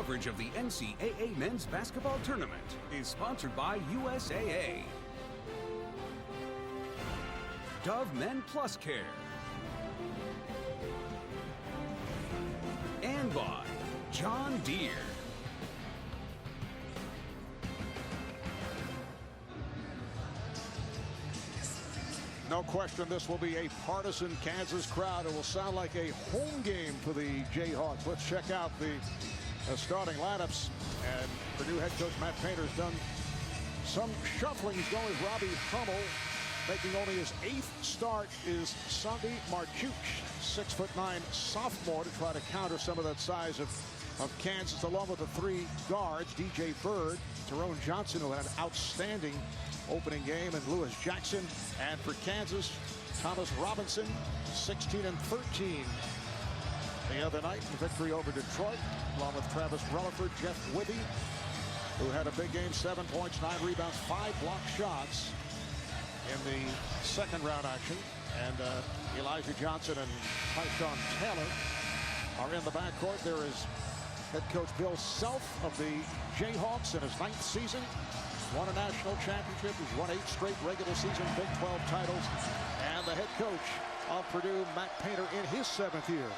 Coverage of the NCAA Men's Basketball Tournament is sponsored by USAA, Dove Men Plus Care, and by John Deere. No question this will be a partisan Kansas crowd. It will sound like a home game for the Jayhawks. Let's check out the starting lineups. And Purdue head coach Matt Painter's done some shuffling. He's going with Robbie Hummel, making only his 8th start is Sunday Marchuch, 6'9" sophomore, to try to counter some of that size of Kansas, along with the 3 guards, DJ Bird, Tyrone Johnson, who had an outstanding opening game, and Lewis Jackson. And for Kansas, Thomas Robinson, 16-13 the other night in victory over Detroit, along with Travis Relaford, Jeff Wibby, who had a big game, 7 points, 9 rebounds, 5 block shots in the second round action. And Elijah Johnson and Tyshawn Taylor are in the backcourt. There is head coach Bill Self of the Jayhawks in his 9th season. Won a national championship. He's won 8 straight regular season Big 12 titles. And the head coach of Purdue, Matt Painter, in his 7th year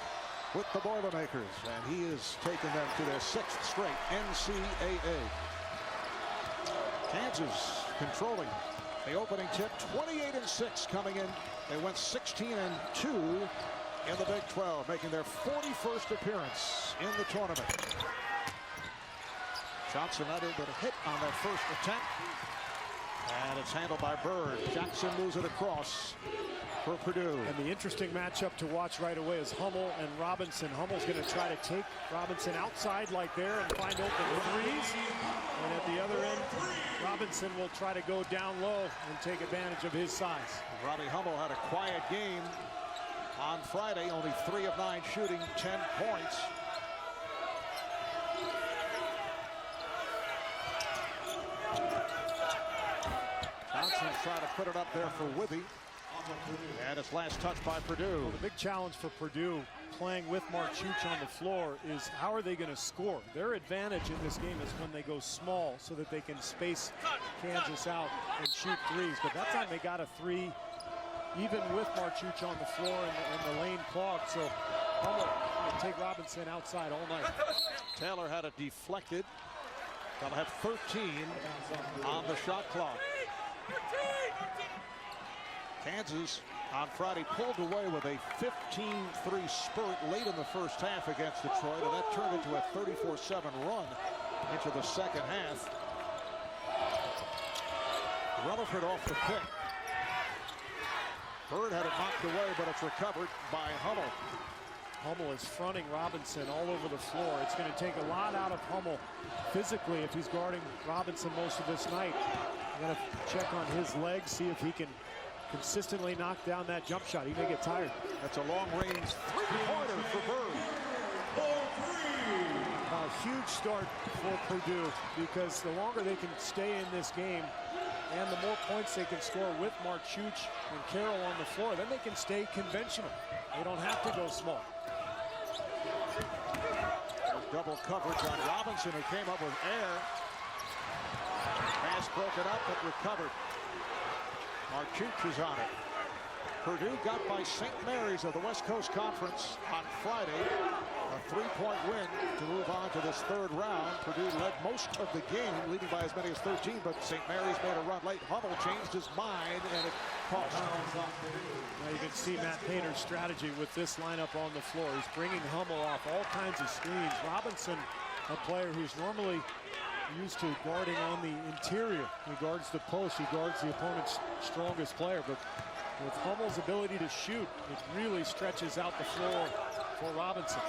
with the Boilermakers. And he is taking them to their 6th straight NCAA. Kansas controlling the opening tip, 28-6 coming in. They went 16-2 in the Big 12, making their 41st appearance in the tournament. Johnson not able to hit on that first attempt. And it's handled by Bird. Jackson moves it across for Purdue. And the interesting matchup to watch right away is Hummel and Robinson. Hummel's going to try to take Robinson outside like there and find open threes. And at the other end, Robinson will try to go down low and take advantage of his size. Robbie Hummel had a quiet game on Friday, only 3 of 9 shooting, 10 points. Johnson trying to put it up there for Wibby. And it's last touch by Purdue. Well, the big challenge for Purdue playing with Marchuch on the floor is how are they going to score? Their advantage in this game is when they go small so that they can space Kansas out and shoot threes. But that time they got a 3 even with Marchuch on the floor and the lane clogged. So Hummel will take Robinson outside all night. Taylor had it deflected. They'll have 13 on the shot clock. Kansas on Friday pulled away with a 15-3 spurt late in the first half against Detroit, and that turned into a 34-7 run into the second half. Relaford off the pick. Bird had it knocked away, but it's recovered by Hummel. Hummel is fronting Robinson all over the floor. It's going to take a lot out of Hummel physically if he's guarding Robinson most of this night. I'm going to check on his legs, see if he can consistently knock down that jump shot. He may get tired. That's a long-range three-pointer for Bird. A huge start for Purdue, because the longer they can stay in this game and the more points they can score with Marchuch and Carroll on the floor, then they can stay conventional. They don't have to go small. Double coverage on Robinson, who came up with air. Pass broken up, but recovered. Marchuch is on it. Purdue got by St. Mary's of the West Coast Conference on Friday. A 3-point win to move on to this 3rd round. Purdue led most of the game, leading by as many as 13, but St. Mary's made a run late. Hummel changed his mind, and it cost. Now you can see Matt Painter's strategy with this lineup on the floor. He's bringing Hummel off all kinds of screens. Robinson, a player who's normally used to guarding on the interior. He guards the post. He guards the opponent's strongest player. But with Hummel's ability to shoot, it really stretches out the floor for Robinson.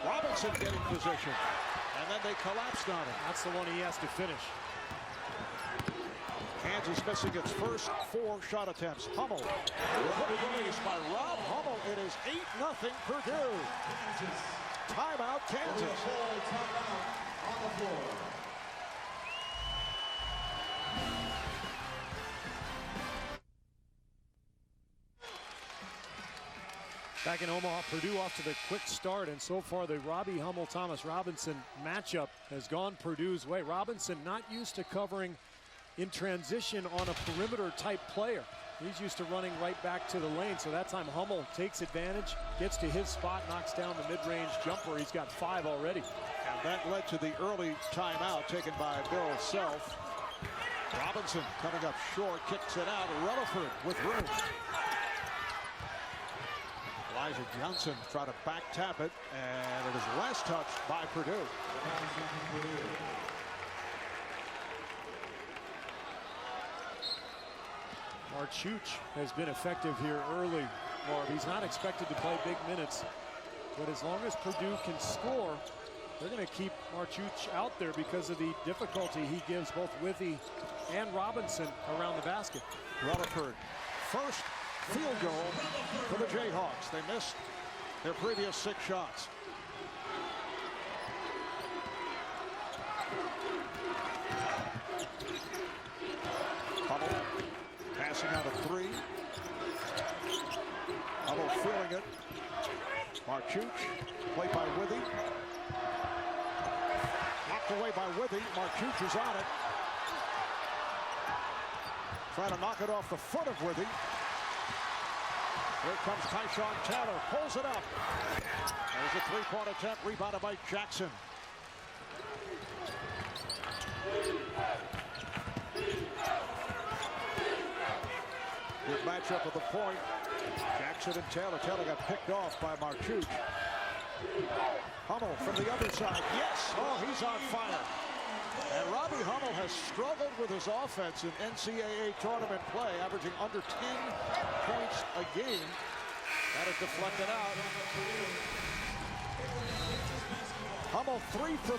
Robinson getting position. And then they collapsed on him. That's the one he has to finish. Kansas missing its first 4 shot attempts. Hummel. Released by Rob Hummel. It is 8-0 Purdue. Timeout, Kansas. On the floor. Back in Omaha, Purdue off to the quick start, and so far the Robbie Hummel-Thomas Robinson matchup has gone Purdue's way. Robinson not used to covering in transition on a perimeter type player. He's used to running right back to the lane, so that time Hummel takes advantage, gets to his spot, knocks down the mid-range jumper. He's got 5 already. And that led to the early timeout taken by Bill Self. Robinson coming up short, kicks it out. Rutherford with room. Elijah Johnson try to back tap it, and it is last touched by Purdue. Marchuch has been effective here early, Marv. He's not expected to play big minutes, but as long as Purdue can score, they're going to keep Marchuch out there because of the difficulty he gives both Withy and Robinson around the basket. Rutherford, first field goal for the Jayhawks. They missed their previous 6 shots. Hummel passing out of 3. Hummel feeling it. Marchuch, played by Withy. Knocked away by Withy. Marchuch is on it. Trying to knock it off the foot of Withy. Here comes Tyshawn Taylor, pulls it up. There's a 3-point attempt, rebounded by Jackson. Good matchup at the point. Jackson and Taylor. Taylor got picked off by Marchuch. Hummel from the other side. Yes! Oh, he's on fire. And Robbie Hummel has struggled with his offense in NCAA tournament play, averaging under 10 points a game. That is deflected out. Hummel 3 for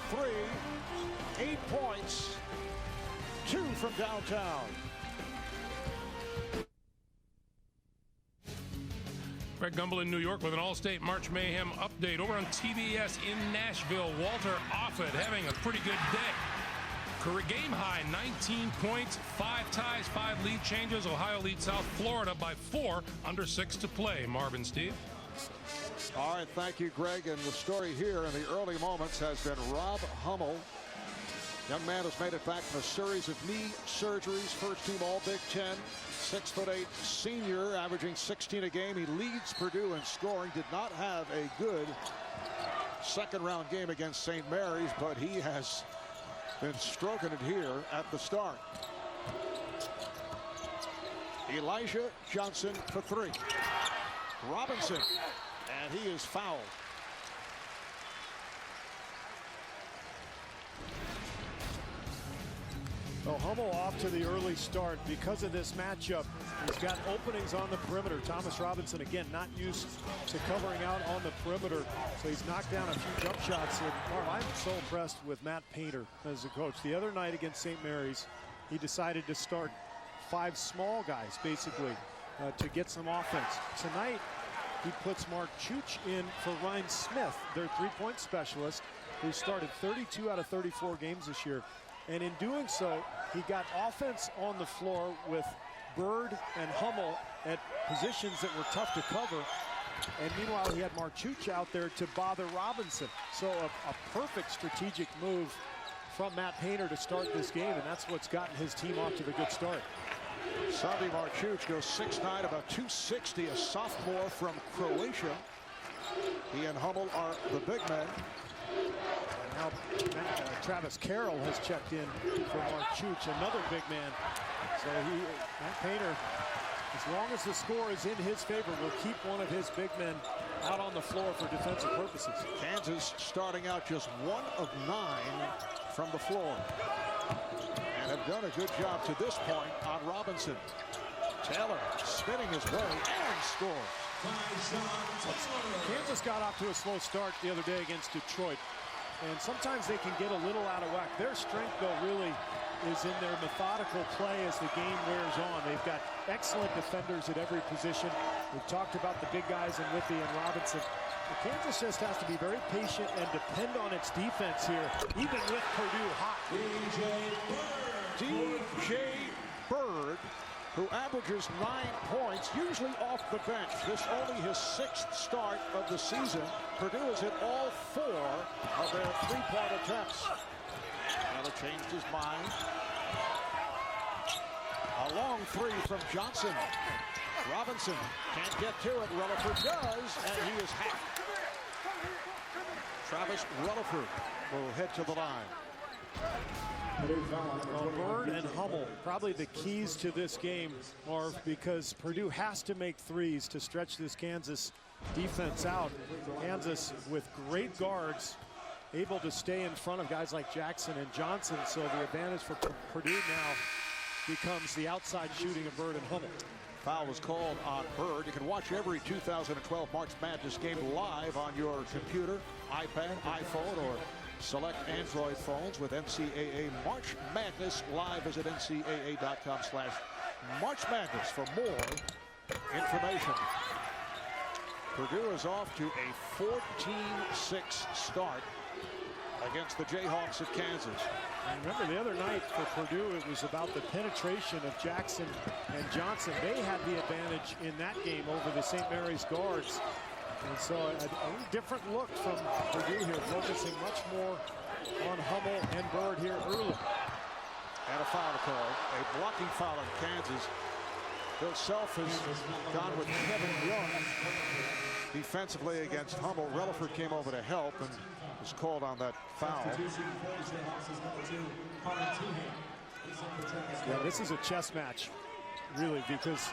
3, 8 points, 2 from downtown. Greg Gumbel in New York with an All-State March Mayhem update. Over on TBS in Nashville, Walter Offit having a pretty good day. Career game high 19 points, 5 ties, 5 lead changes. Ohio leads South Florida by 4, under 6 to play. Marvin, Steve. All right, thank you, Greg. And the story here in the early moments has been Rob Hummel. Young man has made it back from a series of knee surgeries. First team All Big Ten. 6'8" senior, averaging 16 a game. He leads Purdue in scoring. Did not have a good second-round game against St. Mary's, but he has been stroking it here at the start. Elijah Johnson for 3. Robinson, and he is fouled. Well, Hummel off to the early start because of this matchup. He's got openings on the perimeter. Thomas Robinson, again, not used to covering out on the perimeter, so he's knocked down a few jump shots. And I'm so impressed with Matt Painter as a coach. The other night against St. Mary's, he decided to start 5 small guys, basically, to get some offense. Tonight, he puts Marchuch in for Ryan Smith, their 3-point specialist, who started 32 out of 34 games this year. And in doing so, he got offense on the floor with Bird and Hummel at positions that were tough to cover. And meanwhile, he had Marchuch out there to bother Robinson. So a perfect strategic move from Matt Painter to start this game, and that's what's gotten his team off to the good start. Sandy Marchuch goes 6'9", about 260, a sophomore from Croatia. He and Hummel are the big men. And now Travis Carroll has checked in for Marchuch, another big man. So Matt Painter, as long as the score is in his favor, will keep one of his big men out on the floor for defensive purposes. Kansas starting out just 1 of 9 from the floor. And have done a good job to this point on Robinson. Taylor spinning his way and scores. Kansas got off to a slow start the other day against Detroit. And sometimes they can get a little out of whack. Their strength, though, really is in their methodical play as the game wears on. They've got excellent defenders at every position. We've talked about the big guys in Withy and Robinson. But Kansas just has to be very patient and depend on its defense here, even with Purdue hot. DJ Bird who averages 9 points, usually off the bench. This only his 6th start of the season. Purdue has hit all 4 of their 3-point attempts. Taylor changed his mind. A long 3 from Johnson. Robinson can't get to it. Rutherford does, and he is hacked. Travis Rutherford will head to the line. Bird and Hummel, probably the keys to this game, Marv, because Purdue has to make threes to stretch this Kansas defense out. Kansas with great guards, able to stay in front of guys like Jackson and Johnson, so the advantage for Purdue now becomes the outside shooting of Bird and Hummel. Foul was called on Bird. You can watch every 2012 March Madness game live on your computer, iPad, iPhone, or select Android phones with NCAA March Madness live. Visit ncaa.com/March Madness for more information. Purdue is off to a 14-6 start against the Jayhawks of Kansas. And remember the other night for Purdue, it was about the penetration of Jackson and Johnson. They had the advantage in that game over the St. Mary's guards. And so a different look from Purdue here, focusing much more on Hummel and Bird here early. And a foul call, a blocking foul in Kansas. Bill Self has gone with Kevin Young defensively against Hummel. Rutherford came over to help and was called on that foul. Yeah, this is a chess match, really, because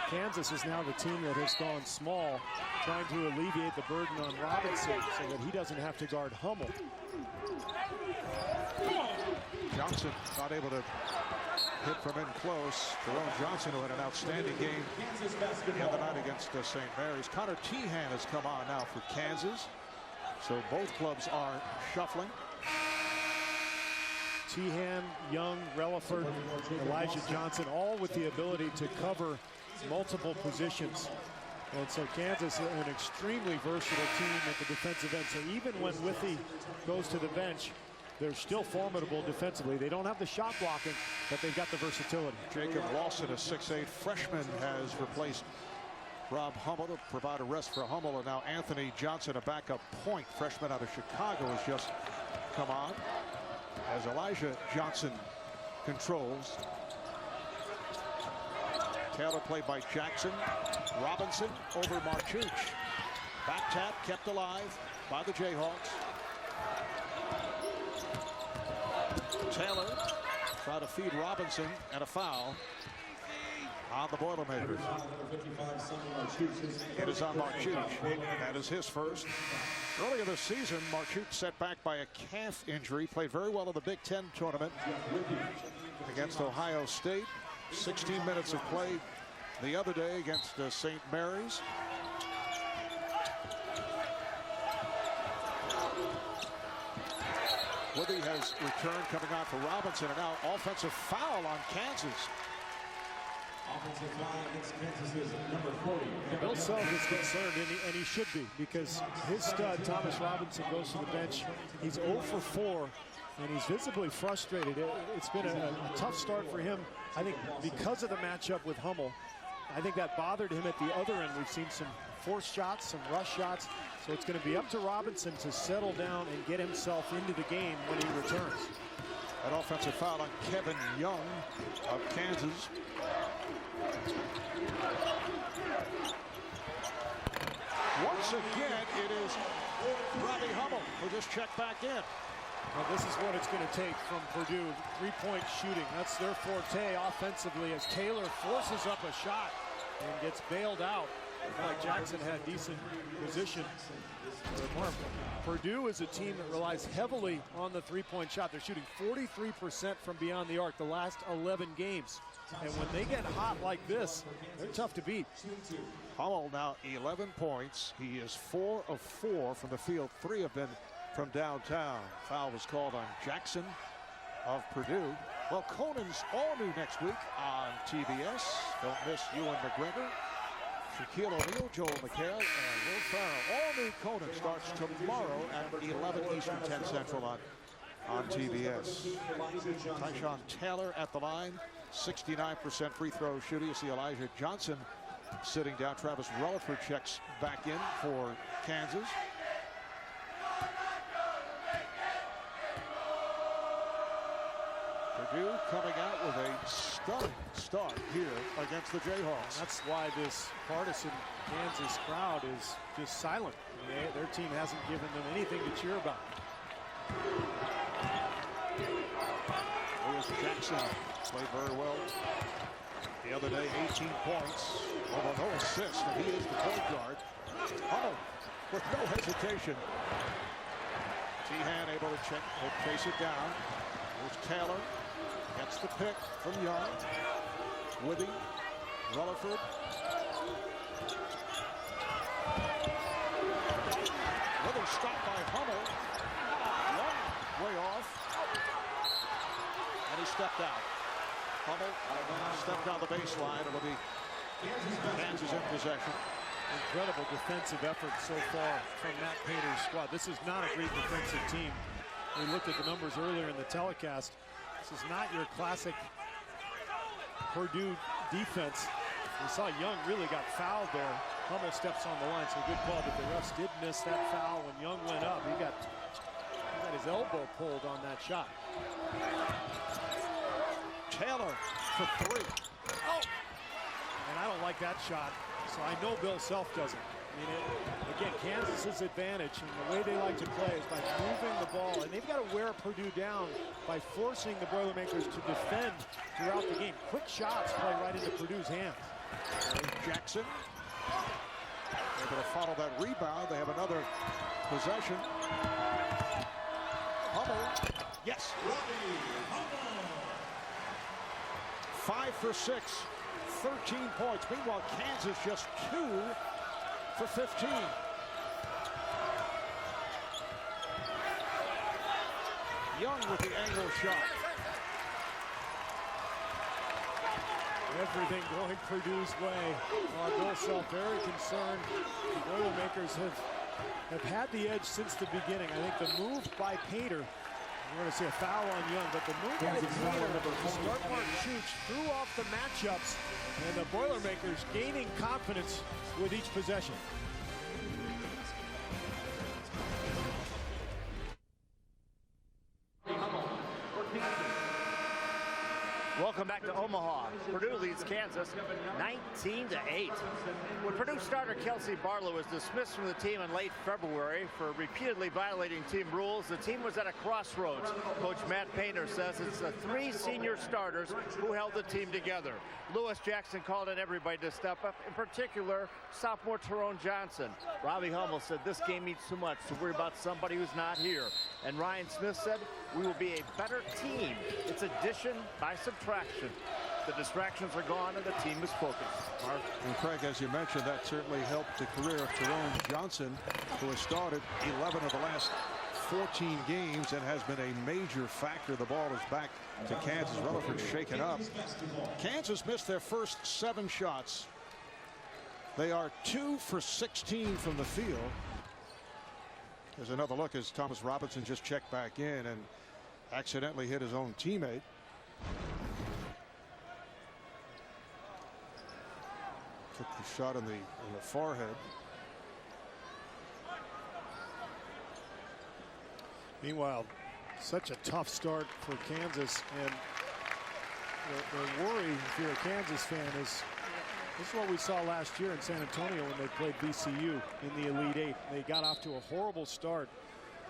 Kansas is now the team that has gone small, trying to alleviate the burden on Robinson so that he doesn't have to guard Hummel. Johnson not able to hit from in close. Jerome Johnson, who had an outstanding game the other night against St. Mary's. Connor Tehan has come on now for Kansas. So both clubs are shuffling. Tehan, Young, Relaford, Elijah Johnson, all with the ability to cover multiple positions. And so Kansas, an extremely versatile team at the defensive end. So even when Withey goes to the bench, they're still formidable defensively. They don't have the shot blocking, but they've got the versatility. Jacob Lawson, a 6'8" freshman, has replaced Rob Hummel to provide a rest for Hummel. And now Anthony Johnson, a backup point freshman out of Chicago, has just come on as Elijah Johnson controls. Taylor played by Jackson. Robinson over Marchuch. Back tap kept alive by the Jayhawks. Taylor try to feed Robinson, and a foul on the Boilermakers. It is on Marchuch. That is his first. Earlier this season, Marchuch set back by a calf injury. Played very well in the Big Ten tournament against Ohio State. 16 minutes of play the other day against St. Mary's. Withey has returned, coming on for Robinson, and now offensive foul on Kansas. Offensive foul against Kansas is number 40. Bill Self is concerned, and he should be, because his stud, Thomas Robinson, goes to the bench. He's 0 for 4, and he's visibly frustrated. It's been a tough start for him, I think, because of the matchup with Hummel. I think that bothered him at the other end. We've seen some forced shots, some rush shots. So it's going to be up to Robinson to settle down and get himself into the game when he returns. An offensive foul on Kevin Young of Kansas. Once again, it is Robbie Hummel who just checked back in. Well, this is what it's going to take from Purdue. Three-point shooting. That's their forte offensively, as Taylor forces up a shot and gets bailed out. Like Jackson had decent position. Purdue is a team that relies heavily on the three-point shot. They're shooting 43% from beyond the arc the last 11 games. And when they get hot like this, they're tough to beat. Hummel now 11 points. He is 4 of 4 from the field. 3 have been from downtown. Foul was called on Jackson of Purdue. Well, Conan's all new next week on TBS. Don't miss Ewan McGregor, Shaquille O'Neal, Joel McHale, and Will Ferrell. All new Conan starts tomorrow at 11 Eastern, 10 Central on TBS. Tyshawn Taylor at the line. 69% free throw shooting. You see Elijah Johnson sitting down. Travis Relaford checks back in for Kansas. Purdue coming out with a stunning start here against the Jayhawks. That's why this partisan Kansas crowd is just silent. Their team hasn't given them anything to cheer about. Lewis Jackson played very well the other day. 18 points, although no assists, and he is the point guard. With no hesitation. Tehan able to chase it down. Here's Taylor. Gets the pick from Young. Withy. Relaford. Another stop by Hummel. Young way off. And he stepped out. Hummel stepped on the baseline. It'll be Kansas in possession. Incredible defensive effort so far from Matt Painter's squad. This is not a great defensive team. We looked at the numbers earlier in the telecast. This is not your classic Purdue defense. We saw Young really got fouled there. Hummel steps on the line, so good call, but the refs did miss that foul when Young went up. He got his elbow pulled on that shot. Taylor for three. Oh! And I don't like that shot, so I know Bill Self doesn't. I mean, again, Kansas's advantage and the way they like to play is by moving the ball, and they've got to wear Purdue down by forcing the Boilermakers to defend throughout the game. Quick shots play right into Purdue's hands. Jackson able to follow that rebound. They have another possession. Hummel, yes. 5 for 6, 13 points. Meanwhile, Kansas just 2 for 15. Young with the angle shot. Everything going Purdue's way. Bill Self very concerned. The Boilermakers have had the edge since the beginning. I think the move by Painter, we're going to see a foul on Young, but the move by Painter, start mark shoots, threw off the matchups, and the Boilermakers gaining confidence with each possession. Welcome back to Omaha. Purdue leads Kansas 19-8. When Purdue starter Kelsey Barlow was dismissed from the team in late February for repeatedly violating team rules, the team was at a crossroads. Coach Matt Painter says it's the 3 senior starters who held the team together. Lewis Jackson called on everybody to step up, in particular sophomore Tyrone Johnson. Robbie Hummel said this game means too much to worry about somebody who's not here. And Ryan Smith said, we will be a better team. It's addition by subtraction. The distractions are gone and the team is focused. And Craig, as you mentioned, that certainly helped the career of Tyrone Johnson, who has started 11 of the last 14 games and has been a major factor. The ball is back to Kansas. Relaford shaken up. Kansas missed their first 7 shots. They are 2 for 16 from the field. There's another look as Thomas Robinson just checked back in and accidentally hit his own teammate. Took the shot in the forehead. Meanwhile, such a tough start for Kansas, and the worry if you're a Kansas fan is this is what we saw last year in San Antonio when they played VCU in the Elite Eight. They got off to a horrible start,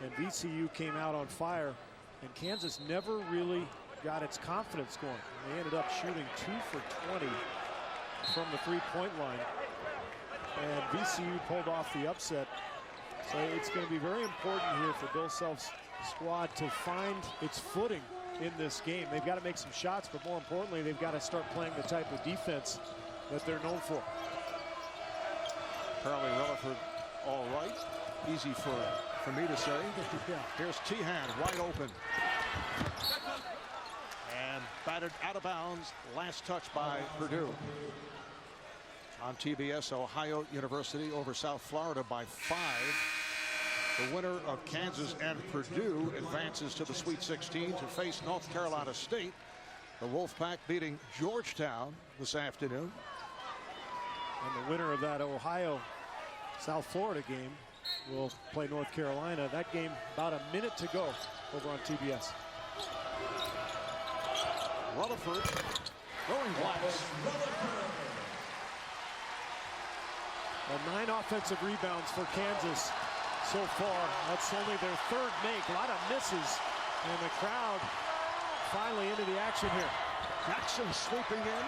and VCU came out on fire, and Kansas never really got its confidence going. They ended up shooting 2 for 20 from the three-point line, and VCU pulled off the upset. So it's going to be very important here for Bill Self's squad to find its footing in this game. They've got to make some shots, but more importantly, they've got to start playing the type of defense that they're known for. Apparently Relaford all right. Easy for me to say. Yeah. Here's Tehan wide open. And batted out of bounds. Last touch by Purdue. On TBS, Ohio University over South Florida by 5. The winner of Kansas and Purdue advances to the Sweet 16 to face North Carolina State The Wolfpack beating Georgetown this afternoon. And the winner of that Ohio-South Florida game will play North Carolina. That game about a minute to go over on TBS. Rutherford going glass. 9 offensive rebounds for Kansas so far. That's only their 3rd make. A lot of misses. And the crowd finally into the action here. Jackson sweeping in.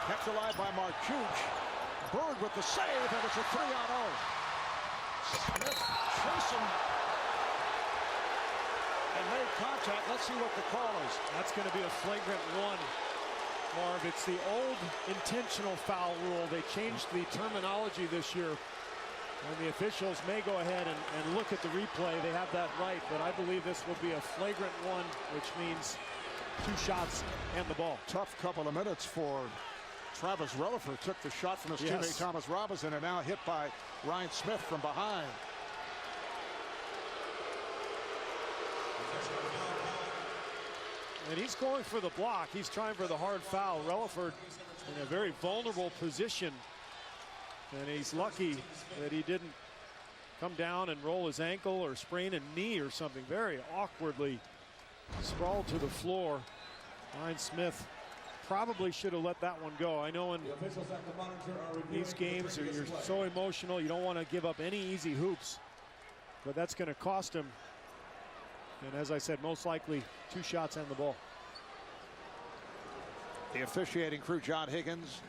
Kept alive by Marchuch. Bird with the save, and it's a 3-on-0. Smith chasing and made contact. Let's see what the call is. That's going to be a flagrant 1. Marv, it's the old intentional foul rule. They changed the terminology this year. And the officials may go ahead and look at the replay. They have that right, but I believe this will be a flagrant 1, which means 2 shots and the ball. Tough couple of minutes for Travis Rutherford. Took the shot from his teammate Thomas Robinson, and now hit by Ryan Smith from behind. And he's going for the block. He's trying for the hard foul. Rutherford in a very vulnerable position. And he's lucky that he didn't come down and roll his ankle or sprain a knee or something. Very awkwardly sprawled to the floor. Ryan Smith probably should have let that one go. I know in these games you're so emotional, you don't want to give up any easy hoops. But that's going to cost him. And as I said, most likely 2 shots and the ball. The officiating crew: John Higgins,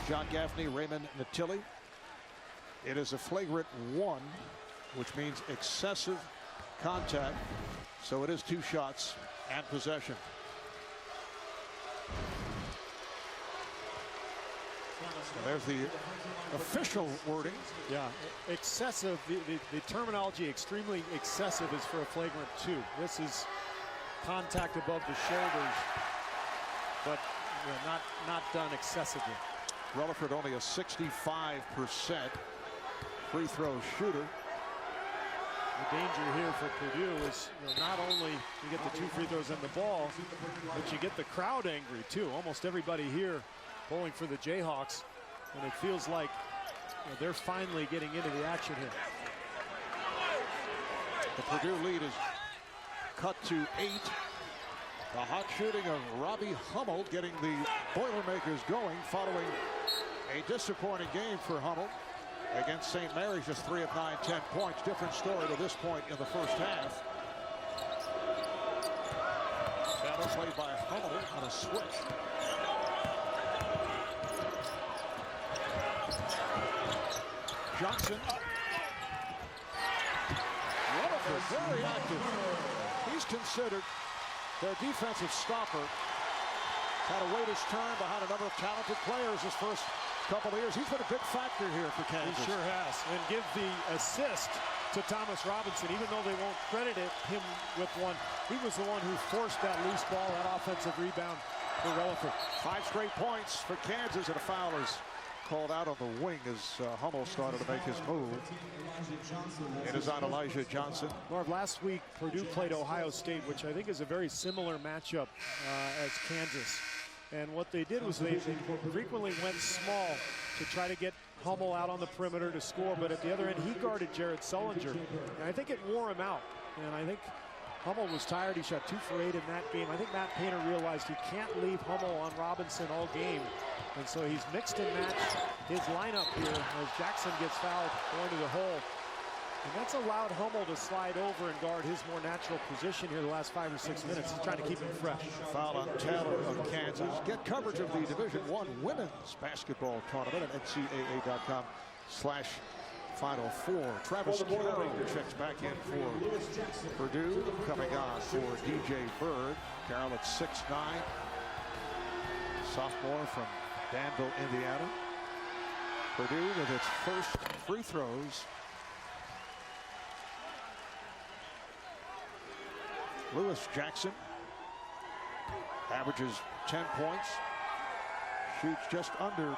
John Gaffney, Raymond Natilli. It is a flagrant 1, which means excessive contact. So it is 2 shots and possession. There's the official wording. Yeah, excessive. The terminology extremely excessive is for a flagrant 2. This is contact above the shoulders, but not done excessively. Rutherford only a 65% free throw shooter. The danger here for Purdue is not only you get the 2 free throws and the ball, but you get the crowd angry too. Almost everybody here pulling for the Jayhawks, and it feels like they're finally getting into the action here. The Purdue lead is cut to 8. The hot shooting of Robbie Hummel getting the Boilermakers going following a disappointing game for Hummel against St. Mary's. Just 3 of 9, 10 points. Different story to this point in the first half. Battle played by Hummel on a switch. Johnson. Rutherford very active. He's considered their defensive stopper. Had to wait his turn behind a number of talented players his first couple of years. He's been a big factor here for Kansas. He sure has. And give the assist to Thomas Robinson, even though they won't credit him with one. He was the one who forced that loose ball, that offensive rebound for Rutherford. 5 straight points for Kansas, and a foul is called out on the wing as Hummel started to make his move. It is on Elijah Johnson. Marv, last week Purdue played Ohio State, which I think is a very similar matchup as Kansas. And what they did was they frequently went small to try to get Hummel out on the perimeter to score, but at the other end he guarded Jared Sullinger, and I think it wore him out. And I think Hummel was tired. He shot 2 for 8 in that game. I think Matt Painter realized he can't leave Hummel on Robinson all game. And so he's mixed and matched his lineup here as Jackson gets fouled going to the hole. And that's allowed Hummel to slide over and guard his more natural position here the last 5 or 6 minutes. He's trying to keep him fresh. Foul on Taylor of Kansas. Get coverage of the Division I women's basketball tournament at NCAA.com/Final Four. Travis Carroll checks back in for Purdue. Coming on for DJ Bird. Carroll at 6'9". Sophomore from Danville, Indiana. Purdue with its first free throws. Lewis Jackson averages 10 points. Shoots just under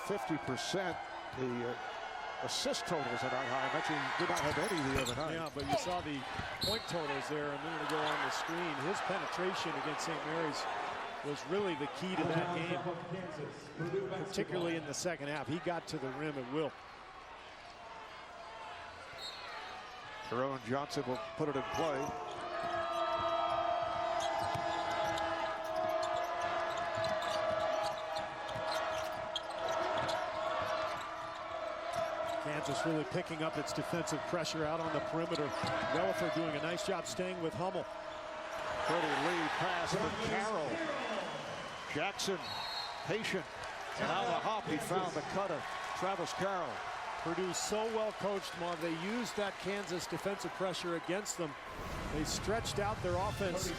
50%. The assist totals are not high. I mentioned he did not have any the other night. Yeah, but you saw the point totals there a minute ago on the screen. His penetration against St. Mary's was really the key to that game, particularly in the second half. He got to the rim at will. Jerome Johnson will put it in play. Kansas really picking up its defensive pressure out on the perimeter. Relaford doing a nice job staying with Hummel. Pretty lead pass for Carroll. Jackson patient, and on the hop he found the cutter, Travis Carroll. Purdue so well coached, Marv. They used that Kansas defensive pressure against them. They stretched out their offense.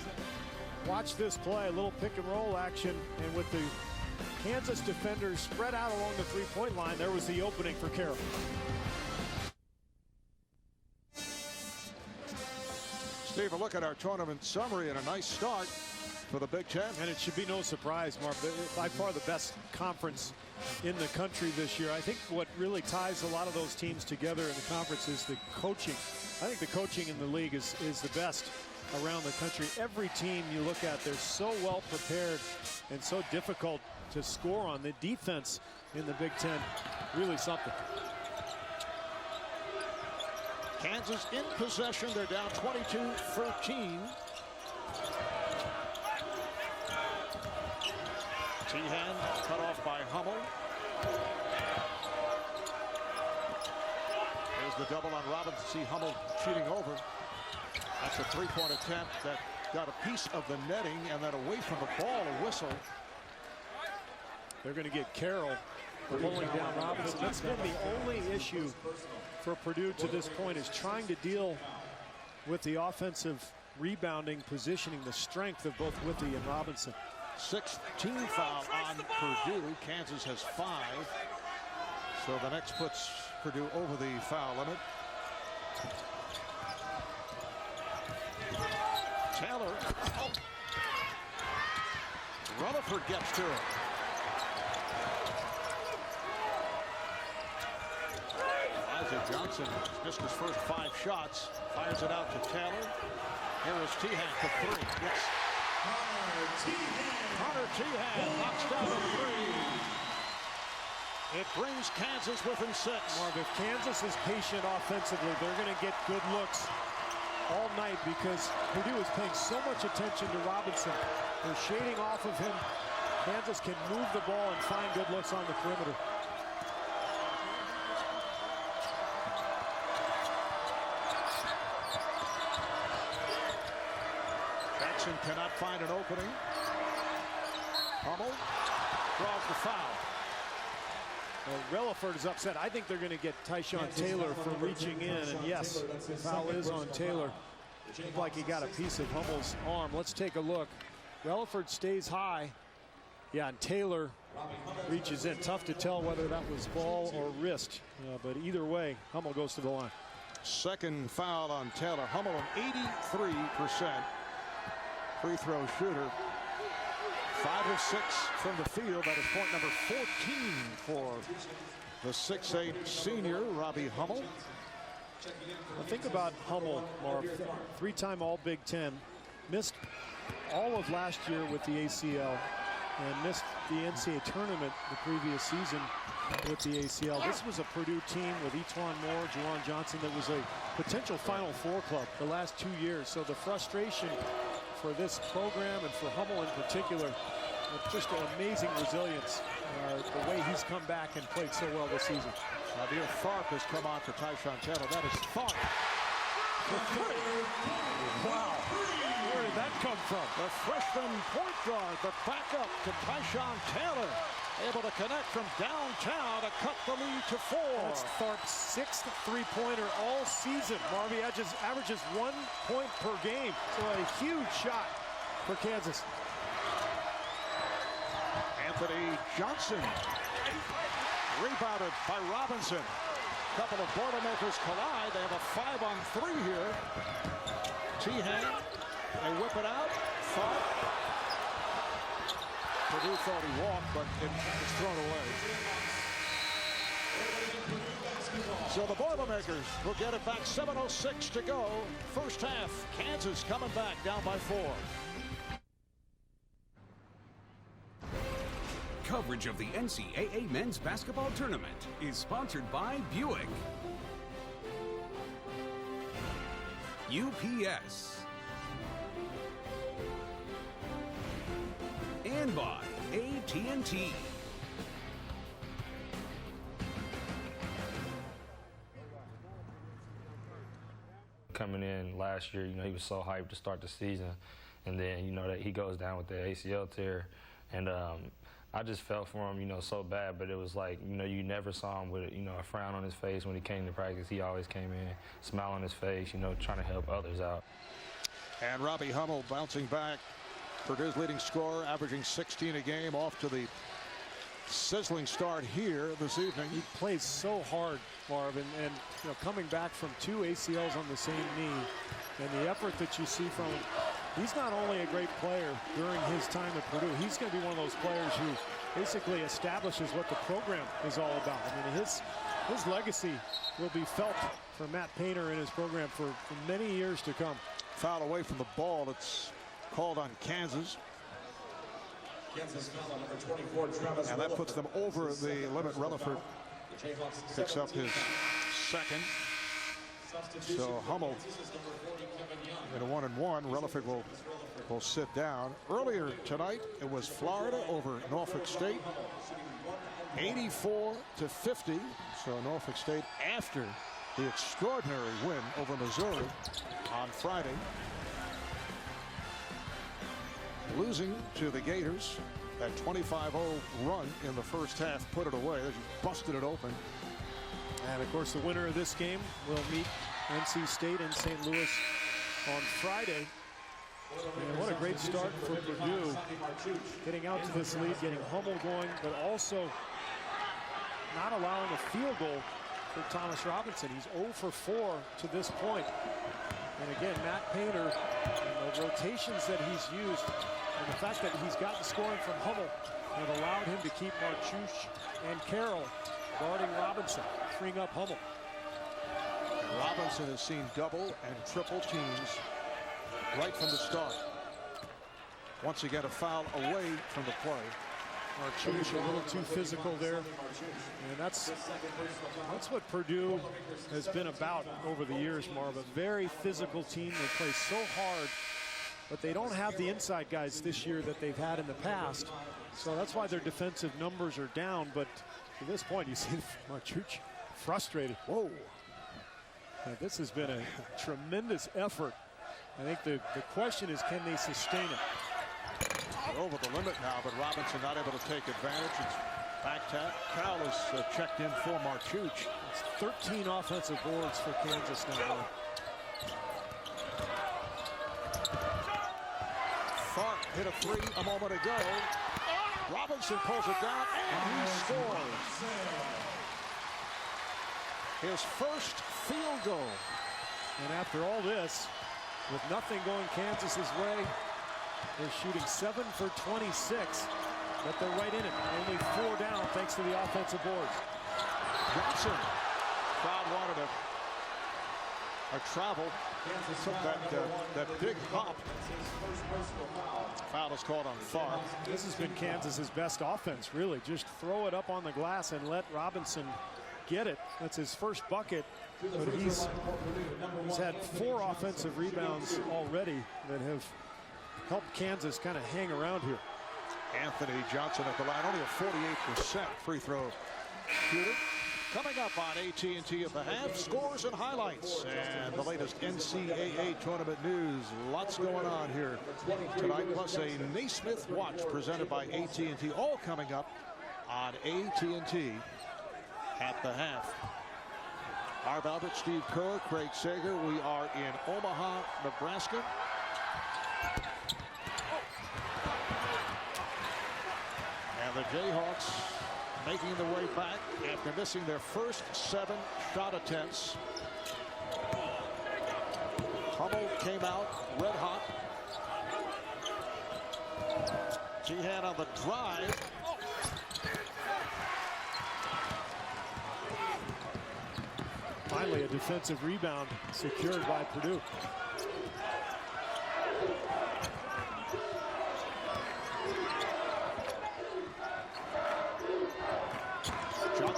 Watch this play, a little pick and roll action, and with the Kansas defenders spread out along the three-point line, there was the opening for Carroll. Steve, a look at our tournament summary and a nice start for the Big Ten. And it should be no surprise, Marv. By far the best conference in the country this year. I think what really ties a lot of those teams together in the conference is the coaching. I think the coaching in the league is the best around the country. Every team you look at, they're so well prepared and so difficult to score on. The defense in the Big Ten, really something. Kansas in possession. They're down 22-13. Tehan cut off by Hummel. There's the double on Robinson. See Hummel cheating over. That's a three-point attempt that got a piece of the netting, and then away from the ball, a whistle. They're going to get Carroll pulling down Robinson. That's been the only issue for Purdue to this point, is trying to deal with the offensive rebounding, positioning, the strength of both Withey and Robinson. 6th team foul on Purdue. Kansas has 5. So the next puts Purdue over the foul limit. Taylor. Oh. Rutherford gets to it. Johnson missed his first 5 shots. Fires it out to Taylor. Here is Tehan for 3. Yes. Connor Tehan knocks down a 3. It brings Kansas within 6. Marv, if Kansas is patient offensively, they're going to get good looks all night, because Purdue is paying so much attention to Robinson. They're shading off of him. Kansas can move the ball and find good looks on the perimeter. Jackson cannot find an opening. Hummel draws the foul. Well, Relaford is upset. I think they're going to get Tyshawn Taylor for reaching in, and yes, the foul is on Taylor. It looked like he got a piece of Hummel's arm. Let's take a look. Relaford stays high. Yeah, and Taylor reaches in. Tough to tell whether that was ball or wrist, but either way, Hummel goes to the line. Second foul on Taylor. Hummel, an 83% free throw shooter. 5 of 6 from the field. That is point number 14 for the 6'8" senior, Robbie Hummel. Well, think about Hummel, Marv. 3-time All-Big Ten. Missed all of last year with the ACL and missed the NCAA tournament the previous season with the ACL. This was a Purdue team with E'Twaun Moore, Juwan Johnson, that was a potential Final Four club the last 2 years. So the frustration for this program and for Hummel in particular, just an amazing resilience, the way he's come back and played so well this season. Nadir Tharp has come on for Tyshawn Taylor. That is Tharp. Wow, where did that come from? The freshman point guard, the backup to Tyshawn Taylor, able to connect from downtown to cut the lead to 4. That's Tharp's 6th three-pointer all season. Marvy averages 1 point per game. So a huge shot for Kansas. Anthony Johnson rebounded by Robinson. Couple of Boilermakers collide. They have a 5-on-3 here. Tehan, they whip it out. Tharp. Purdue thought he walked, but it was thrown away. So the Boilermakers will get it back. 7:06 to go. First half. Kansas coming back down by 4. Coverage of the NCAA Men's Basketball Tournament is sponsored by Buick, UPS, and by AT&T. Coming in last year, he was so hyped to start the season, and then, that he goes down with the ACL tear, and I just felt for him, so bad, but it was like, you never saw him with, a frown on his face when he came to practice. He always came in, smile on his face, trying to help others out. And Robbie Hummel bouncing back. Purdue's leading scorer, averaging 16 a game, off to the sizzling start here this evening. He plays so hard, Marv, and coming back from 2 ACLs on the same knee, and the effort that you see from him. He's not only a great player during his time at Purdue, he's going to be one of those players who basically establishes what the program is all about. I mean, his legacy will be felt for Matt Painter and his program for many years to come. Foul away from the ball. It's called on Kansas. And that puts them over the limit. Rutherford picks up his second. So Hummel in a 1-and-1. Rutherford will sit down. Earlier tonight, it was Florida over Norfolk State, 84-50. So Norfolk State, after the extraordinary win over Missouri on Friday, losing to the Gators. That 25-0 run in the first half put it away. They just busted it open. And of course, the winner of this game will meet NC State in St. Louis on Friday. And what a great start for Purdue, getting out to this lead, getting Hummel going, but also not allowing a field goal for Thomas Robinson. He's 0 for 4 to this point. And again, Matt Painter, and the rotations that he's used, and the fact that he's gotten scoring from Hummel have allowed him to keep Marchuch and Carroll guarding Robinson, freeing up Hummel. Robinson has seen double and triple teams right from the start. Once again, a foul away from the play. Marchuch a little too physical there, and that's what Purdue has been about over the years, Marv. A very physical team. They play so hard, but they don't have the inside guys this year that they've had in the past. So that's why their defensive numbers are down. But to this point, you see Marchuch frustrated. Whoa. Now, this has been a tremendous effort. I think the question is, can they sustain it? Over the limit now, but Robinson not able to take advantage. It's back tap. Cal is checked in for Marchuch. It's 13 offensive boards for Kansas now. Tharp hit a 3 a moment ago. Robinson pulls it down, and he scores. His first field goal. And after all this, with nothing going Kansas's way, they're shooting 7 for 26, but they're right in it. Only 4 down thanks to the offensive boards. Johnson, crowd wanted a travel. Took that big hop. Foul is called on Tharp. This has been Kansas's best offense, really. Just throw it up on the glass and let Robinson get it. That's his first bucket, but he's had 4 offensive rebounds already that have helped Kansas kind of hang around here. Anthony Johnson at the line, only a 48% free throw shooter. Coming up on AT&T at the half, scores and highlights and the latest NCAA tournament news. Lots going on here tonight, plus a Naismith watch presented by AT&T, all coming up on AT&T at the half. Harv Albert, Steve Kerr, Craig Sager. We are in Omaha, Nebraska. And the Jayhawks making their way back after missing their first 7 shot attempts. Hummel came out red hot. Sheehan on the drive. Finally, a defensive rebound secured by Purdue.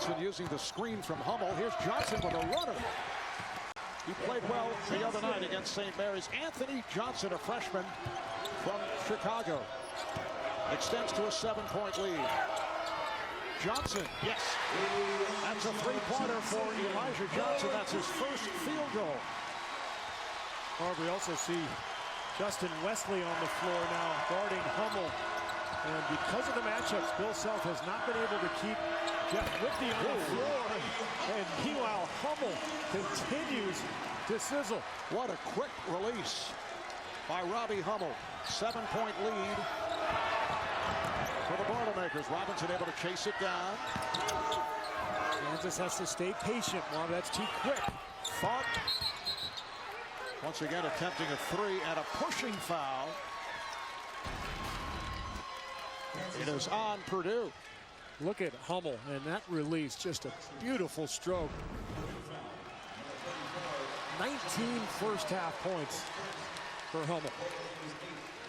Johnson using the screen from Hummel. Here's Johnson with a runner. He played well the other night against St. Mary's. Anthony Johnson, a freshman from Chicago, extends to a 7-point lead. Johnson, yes. That's a three-pointer for Elijah Johnson. That's his first field goal. We also see Justin Wesley on the floor now guarding Hummel. And because of the matchups, Bill Self has not been able to keep Jeff Whitney on the floor. And meanwhile, Hummel continues to sizzle. What a quick release by Robbie Hummel. 7-point lead for the Boilermakers. Robinson able to chase it down. Kansas has to stay patient. Well, that's too quick. Fought. Once again attempting a three and a pushing foul. It is on Purdue. Look at Hummel and that release, just a beautiful stroke. 19 first half points for Hummel.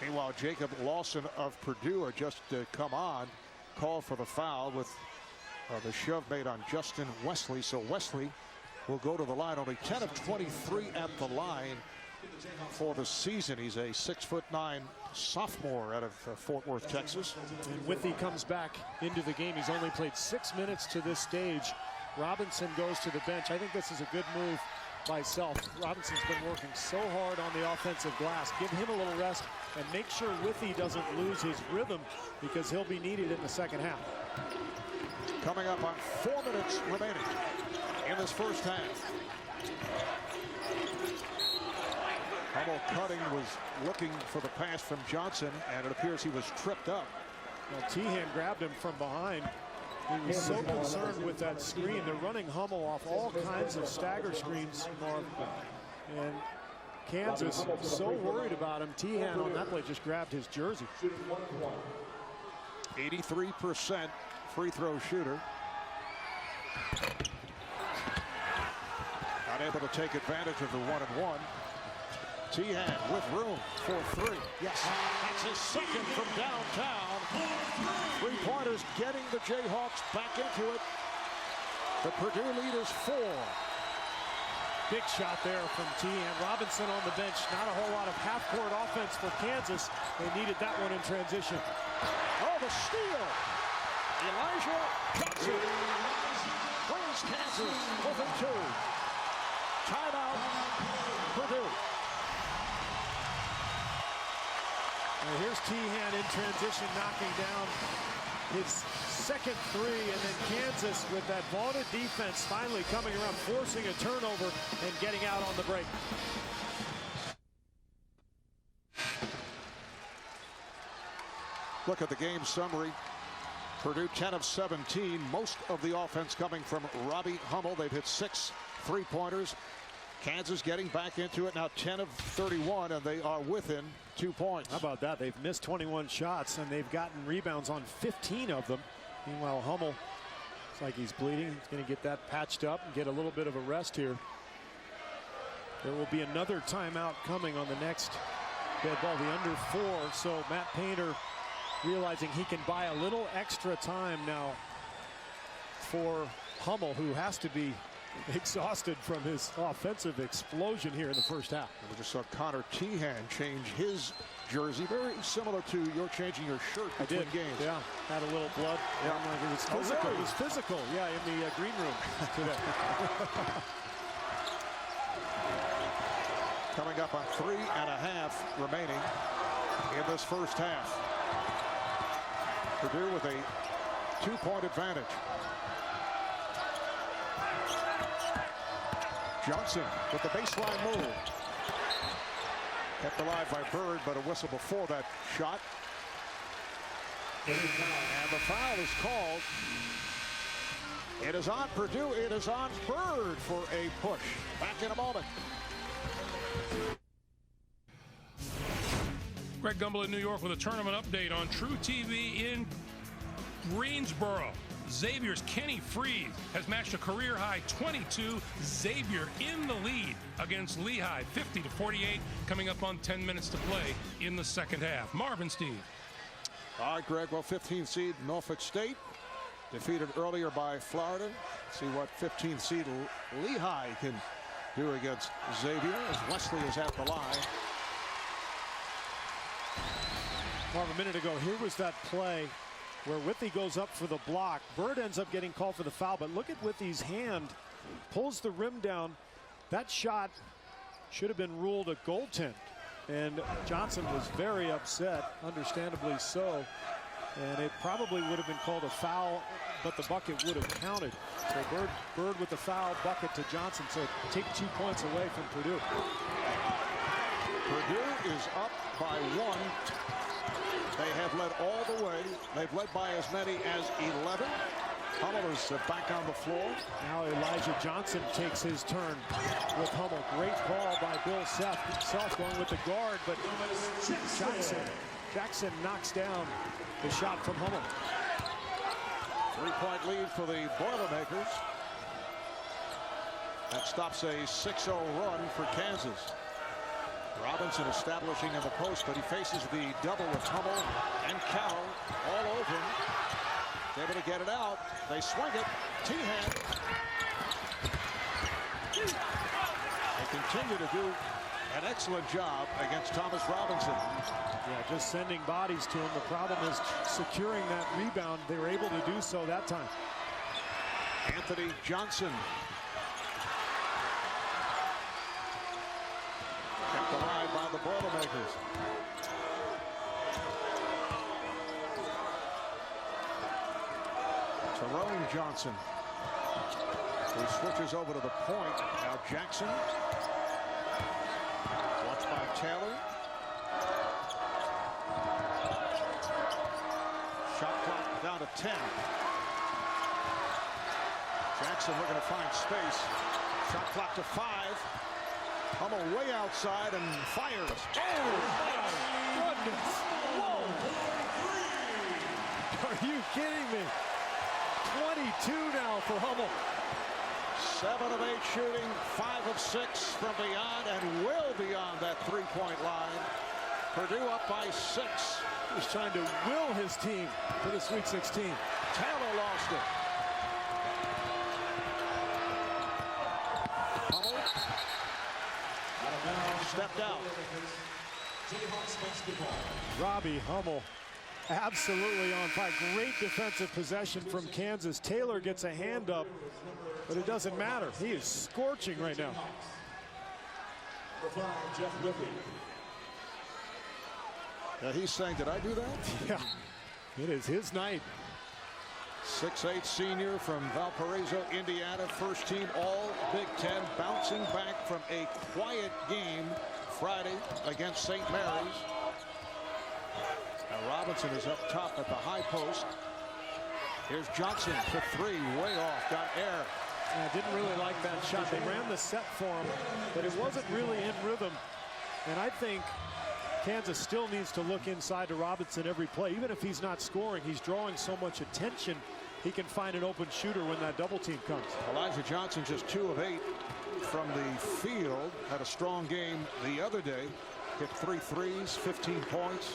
Meanwhile, Jacob Lawson of Purdue had just come on, called for the foul with the shove made on Justin Wesley. So Wesley will go to the line, only 10 of 23 at the line for the season. He's a 6'9" sophomore out of Fort Worth, Texas. And Withy comes back into the game. He's only played 6 minutes to this stage. Robinson goes to the bench. I think this is a good move by Self. Robinson's been working so hard on the offensive glass. Give him a little rest and make sure Withy doesn't lose his rhythm, because he'll be needed in the second half. Coming up on 4 minutes remaining in this first half. Hummel cutting, was looking for the pass from Johnson, and it appears he was tripped up. Well, Teahan grabbed him from behind. He was so concerned with that screen. They're running Hummel off all kinds of stagger screens, Marv. And Kansas so worried about him. Teahan on that play just grabbed his jersey. 83% free throw shooter. Not able to take advantage of the 1-and-1. Teahan with room for three. Yes, that's his second from downtown. Three-pointers getting the Jayhawks back into it. The Purdue lead is 4. Big shot there from Teahan. Robinson on the bench. Not a whole lot of half-court offense for Kansas. They needed that one in transition. Oh, the steal. Elijah Johnson brings Kansas within 2. Timeout, Purdue. And here's Teahan in transition, knocking down his second three, and then Kansas with that vaunted defense finally coming around, forcing a turnover and getting out on the break. Look at the game summary. Purdue 10 of 17, most of the offense coming from Robbie Hummel. They've hit 6 3-pointers. Kansas getting back into it now, 10 of 31, and they are within 2 points. How about that? They've missed 21 shots, and they've gotten rebounds on 15 of them. Meanwhile, Hummel, looks like he's bleeding. He's going to get that patched up and get a little bit of a rest here. There will be another timeout coming on the next dead ball, the under 4. So Matt Painter realizing he can buy a little extra time now for Hummel, who has to be exhausted from his offensive explosion here in the first half. We just saw Connor Teahan change his jersey, very similar to your changing your shirt between games. Yeah, had a little blood. Yeah, it was physical. Really? It was physical. Yeah, in the green room today. Coming up on 3.5 remaining in this first half. Purdue with a 2-point advantage. Johnson with the baseline move. Kept alive by Bird, but a whistle before that shot. And the foul is called. It is on Purdue. It is on Bird for a push. Back in a moment. Greg Gumbel in New York with a tournament update on True TV in Greensboro. Xavier's Kenny Freed has matched a career-high 22. Xavier in the lead against Lehigh, 50-48, coming up on 10 minutes to play in the second half. Marvin, Steve. All right, Greg. Well, 15th seed Norfolk State defeated earlier by Florida. See what 15th seed Lehigh can do against Xavier as Wesley is at the line. Well, a minute ago, here was that play where Withey goes up for the block. Bird ends up getting called for the foul, but look at Withey's hand. Pulls the rim down. That shot should have been ruled a goaltend. And Johnson was very upset, understandably so. And it probably would have been called a foul, but the bucket would have counted. So Bird with the foul, bucket to Johnson. So take 2 points away from Purdue. Purdue is up by 1. They have led all the way. They've led by as many as 11. Hummel is back on the floor. Now Elijah Johnson takes his turn with Hummel. Great call by Bill Self going with the guard, but Jackson knocks down the shot from Hummel. 3-point lead for the Boilermakers. That stops a 6-0 run for Kansas. Robinson establishing in the post, but he faces the double with Hummel and Carroll all over him. Able to get it out. They swing it. T-hand. They continue to do an excellent job against Thomas Robinson. Yeah, just sending bodies to him. The problem is securing that rebound. They were able to do so that time. Anthony Johnson. Kept alive by the Boilermakers. Tyrone Johnson, who switches over to the point. Now Jackson. Watched by Taylor. Shot clock down to 10. Jackson looking to find space. Shot clock to 5. Hummel way outside and fires. Oh, my goodness. Whoa. Are you kidding me? 22 now for Hummel. 7 of 8 shooting, 5 of 6 from beyond, and well beyond that 3-point line. Purdue up by 6. He's trying to will his team to the Sweet 16. Taylor lost it. Hummel stepped out. Jayhawks basketball. Robbie Hummel absolutely on fire. Great defensive possession from Kansas. Taylor gets a hand up, but it doesn't matter. He is scorching right now. Now he's saying, did I do that? Yeah, it is his night. 6'8" senior from Valparaiso, Indiana. First team all Big Ten, bouncing back from a quiet game Friday against St. Mary's. Now Robinson is up top at the high post. Here's Johnson for 3, way off, got air. I didn't really like that shot. They ran the set for him, but it wasn't really in rhythm. And I think Kansas still needs to look inside to Robinson every play. Even if he's not scoring, he's drawing so much attention. He can find an open shooter when that double team comes. Elijah Johnson just 2 of 8 from the field. Had a strong game the other day. Hit 3 threes, 15 points.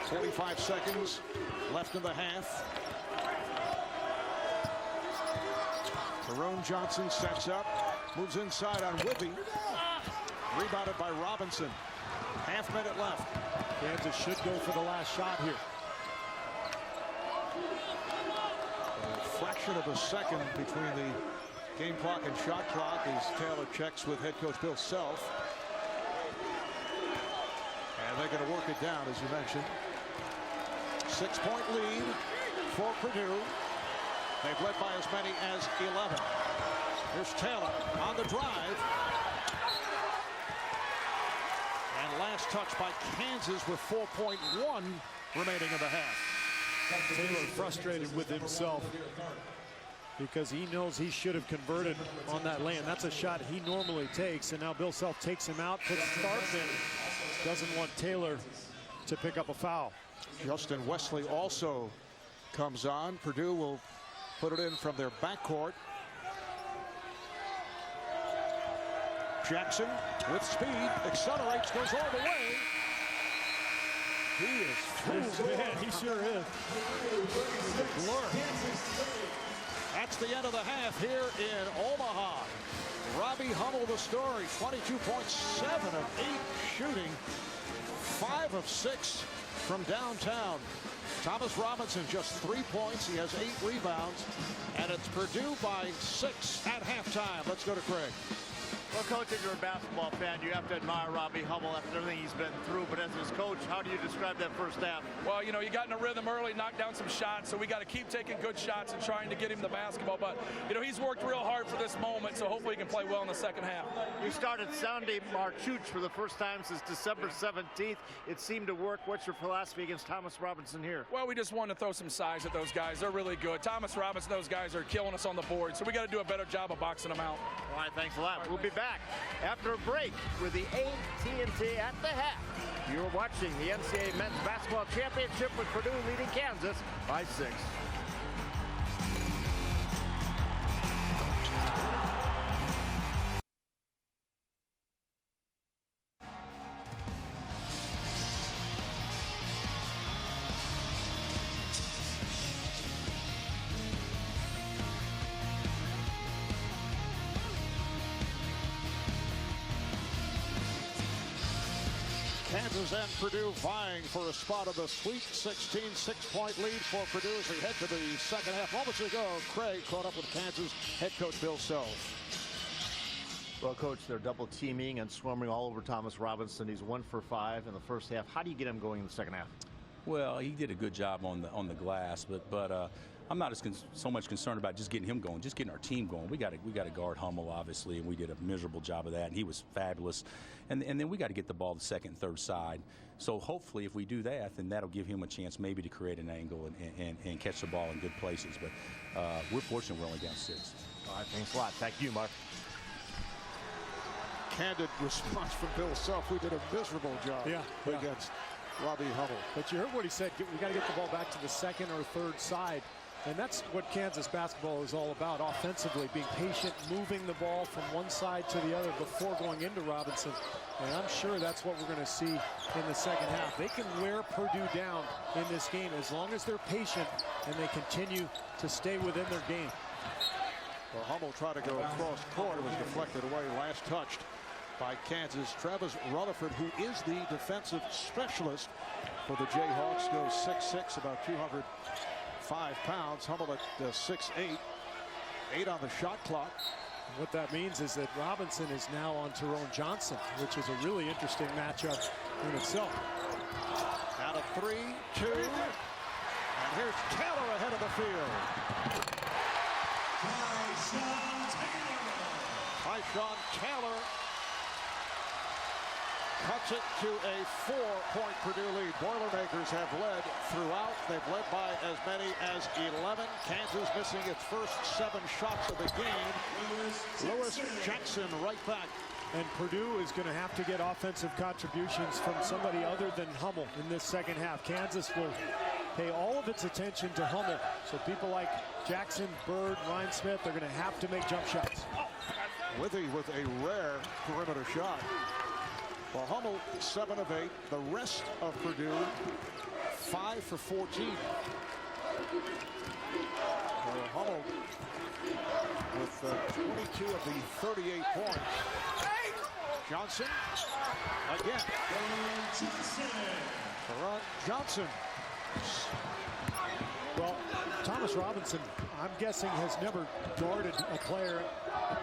45 seconds left in the half. Tyrone Johnson sets up, moves inside on Withey. Rebounded by Robinson. Half-minute left. Kansas should go for the last shot here. A fraction of a second between the game clock and shot clock as Taylor checks with head coach Bill Self. And they're going to work it down, as you mentioned. 6-point lead for Purdue. They've led by as many as 11. Here's Taylor on the drive. And last touch by Kansas with 4.1 remaining in the half. Taylor frustrated with himself because he knows he should have converted on that lane. That's a shot he normally takes, and now Bill Self takes him out, puts Tharp in. Doesn't want Taylor to pick up a foul. Justin Wesley also comes on. Purdue will put it in from their backcourt. Jackson with speed, accelerates, goes all the way. He is full. Man, he sure is. Blur. That's the end of the half here in Omaha. Robbie Hummel, the story, 22.7 of 8 shooting, 5 of 6 from downtown. Thomas Robinson just 3 points. He has 8 rebounds, and it's Purdue by 6 at halftime. Let's go to Craig. Well, Coach, if you're a basketball fan, you have to admire Robbie Hummel after everything he's been through. But as his coach, how do you describe that first half? Well, you know, you got in a rhythm early, knocked down some shots, so we got to keep taking good shots and trying to get him the basketball. But, you know, he's worked real hard for this moment, so hopefully he can play well in the second half. You started Sunday Marchuch for the first time since December 17th. It seemed to work. What's your philosophy against Thomas Robinson here? Well, we just want to throw some size at those guys. They're really good. Thomas Robinson, those guys are killing us on the board, so we got to do a better job of boxing them out. All right, thanks a lot. We'll be back after a break with the AT&T at the half. You're watching the NCAA Men's Basketball Championship with Purdue leading Kansas by 6. Kansas and Purdue vying for a spot of the Sweet 16, 6-point lead for Purdue as we head to the second half. Moments ago, Craig caught up with Kansas head coach Bill Self. Well, Coach, they're double teaming and swarming all over Thomas Robinson. He's 1 for 5 in the first half. How do you get him going in the second half? Well, he did a good job on the glass, but I'm not so much concerned about just getting him going, just getting our team going. We got to guard Hummel, obviously, and we did a miserable job of that, and he was fabulous. And then we got to get the ball the second and third side. So hopefully if we do that, then that'll give him a chance maybe to create an angle and catch the ball in good places. But we're fortunate we're only down 6. All right, thanks a lot. Thank you, Mark. Candid response from Bill Self. We did a miserable job against Robbie Hummel. But you heard what he said. We got to get the ball back to the second or third side. And that's what Kansas basketball is all about, offensively, being patient, moving the ball from one side to the other before going into Robinson. And I'm sure that's what we're going to see in the second half. They can wear Purdue down in this game as long as they're patient and they continue to stay within their game. Well, Hummel tried to go across court. It was deflected away, last touched by Kansas. Travis Rutherford, who is the defensive specialist for the Jayhawks, goes 6'6", about 205 pounds. Hummel at 6'8", 8 on the shot clock. And what that means is that Robinson is now on Tyrone Johnson, which is a really interesting matchup in itself. Out of 3, 2, and here's Taylor ahead of the field. Tyshawn Taylor cuts it to a 4-point Purdue lead. Boilermakers have led throughout. They've led by as many as 11. Kansas missing its first 7 shots of the game. Lewis Jackson right back. And Purdue is going to have to get offensive contributions from somebody other than Hummel in this second half. Kansas will pay all of its attention to Hummel. So people like Jackson, Bird, Ryan Smith, they're going to have to make jump shots. Withy with a rare perimeter shot. Well, Hummel 7 of 8. The rest of Purdue 5 for 14. Well, Hummel with 22 of the 38 points. Johnson again. Tyrone Johnson. Well, Thomas Robinson, I'm guessing, has never guarded a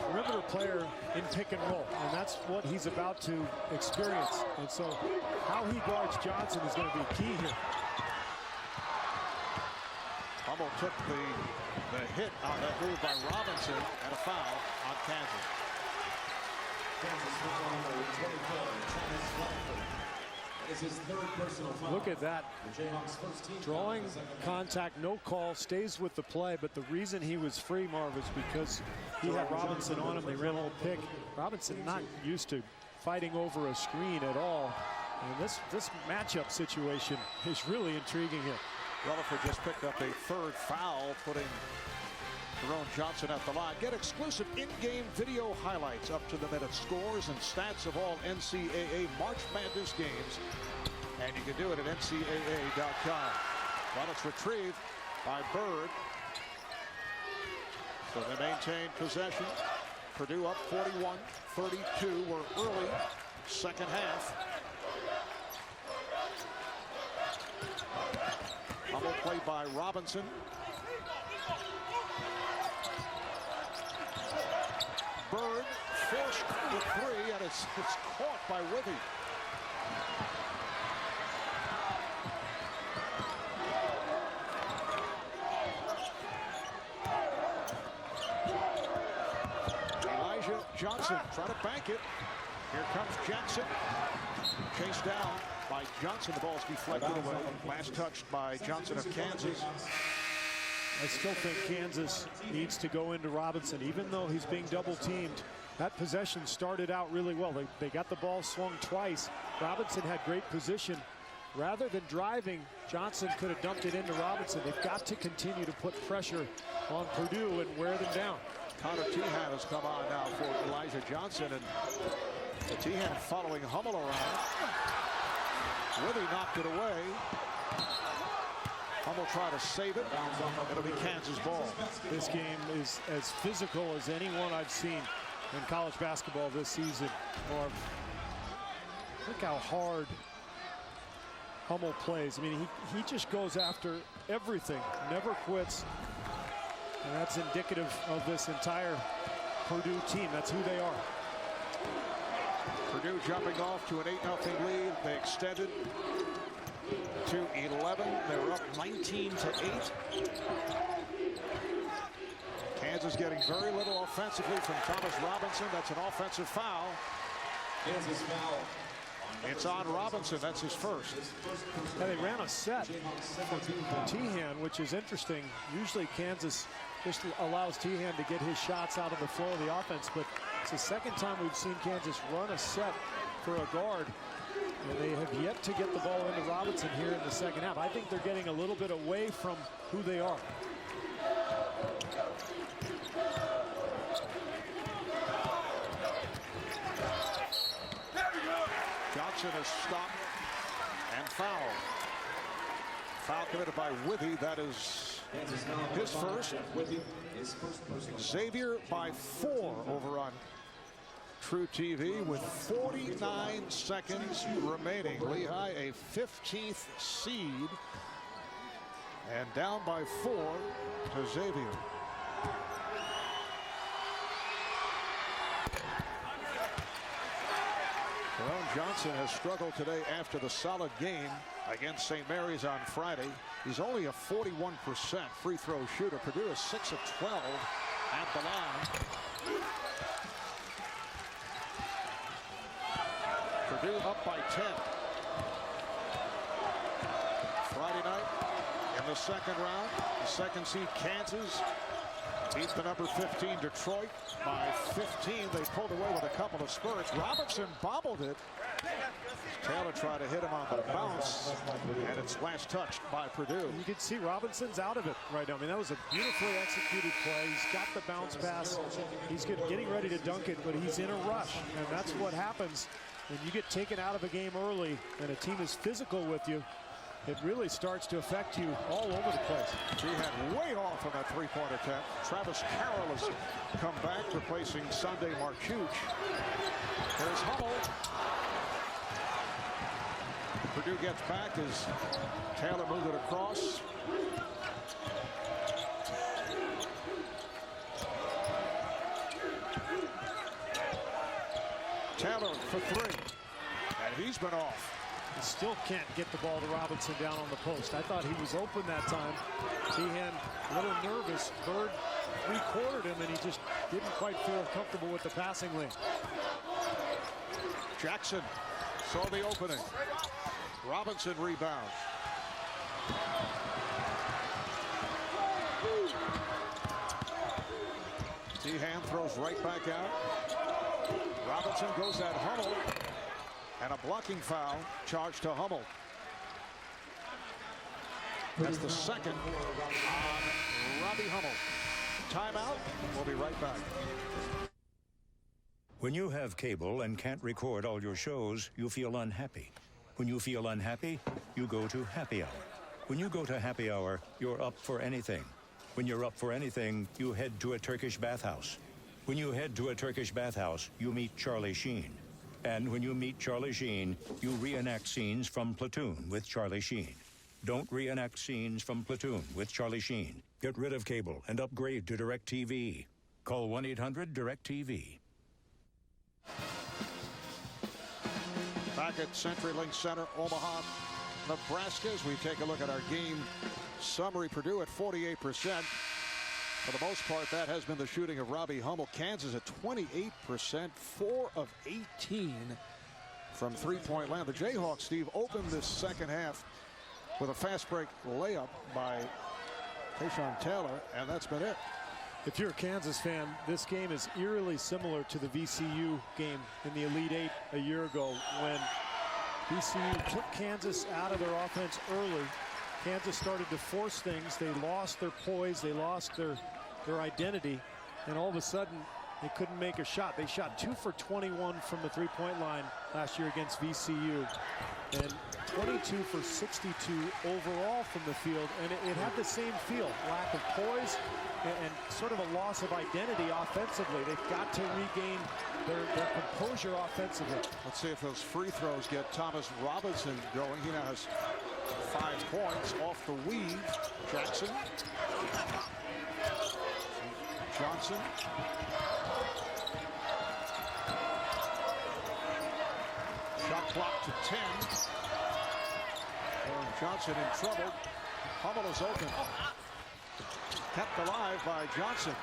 perimeter player in pick and roll, and that's what he's about to experience. And so how he guards Johnson is going to be key here. Hummel took the hit on that move by Robinson and a foul on Kansas. Look at that. Drawing contact, no call, stays with the play, but the reason he was free, Marv, is because he had Robinson on him. They ran a little pick. Robinson not used to fighting over a screen at all. And this matchup situation is really intriguing here. Rutherford just picked up a 3rd foul, putting Tyrone Johnson at the line. Get exclusive in-game video highlights, up to the minute scores and stats of all NCAA March Madness games And you can do it at NCAA.com. Well, it's retrieved by Bird. So they maintain possession. Purdue up 41-32. We're early second half. Hummel played by Robinson. Bird forced the three, and it's caught by Withy. Johnson trying to bank it. Here comes Jackson. Chased down by Johnson. The ball's deflected away. Last touched by Johnson of Kansas. I still think Kansas needs to go into Robinson, even though he's being double teamed. That possession started out really well. They got the ball swung twice. Robinson had great position. Rather than driving, Johnson could have dumped it into Robinson. They've got to continue to put pressure on Purdue and wear them down. Connor Tehan has come on now for Elijah Johnson, and Tehan following Hummel around. Withy knocked it away. Hummel tried to save it. It'll be Kansas ball. This game is as physical as anyone I've seen in college basketball this season. Look how hard Hummel plays. I mean, he just goes after everything, never quits. And that's indicative of this entire Purdue team. That's who they are. Purdue jumping off to an 8-0 lead. They extended to 11. They're up 19-8. Kansas getting very little offensively from Thomas Robinson. That's an offensive foul. Kansas foul. It's on Robinson. That's his first. Yeah, they ran a set for Tehan, which is interesting. Usually Kansas just allows Tehan to get his shots out of the flow of the offense, but it's the second time we've seen Kansas run a set for a guard, and they have yet to get the ball into Robinson here in the second half. I think they're getting a little bit away from who they are. Johnson is stopped and fouled. Foul committed by Withy. That is his first. Xavier by 4 over on True TV with 49 seconds remaining. Lehigh a 15th seed and down by 4 to Xavier. Well, Johnson has struggled today after the solid game against St. Mary's on Friday. He's only a 41% free throw shooter. Purdue is 6 of 12 at the line. Purdue up by 10. Friday night in the second round, the second seed Kansas beat the number 15 Detroit by 15. They pulled away with a couple of spurts. Robinson bobbled it. Taylor tried to hit him on the bounce, and it's last touched by Purdue. You can see Robinson's out of it right now. I mean, that was a beautifully executed play. He's got the bounce pass. He's getting ready to dunk it, but he's in a rush, and that's what happens when you get taken out of a game early and a team is physical with you. It really starts to affect you all over the place. He had way off on that three-point attempt. Travis Carroll has come back, replacing Sunday Marchuch. There's Hummel. Purdue gets back as Taylor moved it across. Taylor for 3. And he's been off. He still can't get the ball to Robinson down on the post. I thought he was open that time. Tehan a little nervous. Bird three-quartered him, and he just didn't quite feel comfortable with the passing lane. Jackson saw the opening. Robinson rebounds. Tehan throws right back out. Robinson goes at Hummel. And a blocking foul charged to Hummel. That's the second on Robbie Hummel. Timeout. We'll be right back. When you have cable and can't record all your shows, you feel unhappy. When you feel unhappy, you go to happy hour. When you go to happy hour, you're up for anything. When you're up for anything, you head to a Turkish bathhouse. When you head to a Turkish bathhouse, you meet Charlie Sheen. And when you meet Charlie Sheen, you reenact scenes from Platoon with Charlie Sheen. Don't reenact scenes from Platoon with Charlie Sheen. Get rid of cable and upgrade to DirecTV. Call 1-800-DirecTV. Back at CenturyLink Center, Omaha, Nebraska, as we take a look at our game summary. Purdue at 48%. For the most part, that has been the shooting of Robbie Hummel. Kansas at 28%, 4 of 18 from three-point land. The Jayhawks, Steve, opened this second half with a fast break layup by Tayshaun Taylor, and that's been it. If you're a Kansas fan, this game is eerily similar to the VCU game in the Elite Eight a year ago when VCU took Kansas out of their offense early. Kansas started to force things. They lost their poise. They lost their identity. And all of a sudden, they couldn't make a shot. They shot 2 for 21 from the three-point line last year against VCU. And 22 for 62 overall from the field. And it had the same feel. Lack of poise and sort of a loss of identity offensively. They've got to regain their composure offensively. Let's see if those free throws get Thomas Robinson going. He now has 5 points off the weave. Jackson. Johnson. Shot clock to 10. And Johnson in trouble. Hummel is open. Kept alive by Johnson.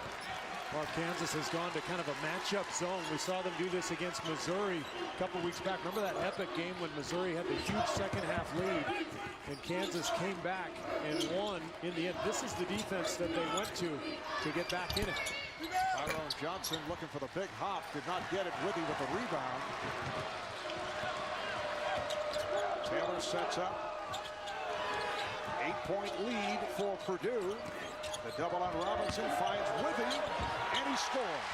Well, Kansas has gone to kind of a matchup zone. We saw them do this against Missouri a couple weeks back. Remember that epic game when Missouri had the huge second half lead and Kansas came back and won in the end. This is the defense that they went to get back in it. Tyrone Johnson looking for the big hop. Did not get it. Withy with the rebound. Taylor sets up. 8-point lead for Purdue. The double on Robinson finds Withy, and he scores.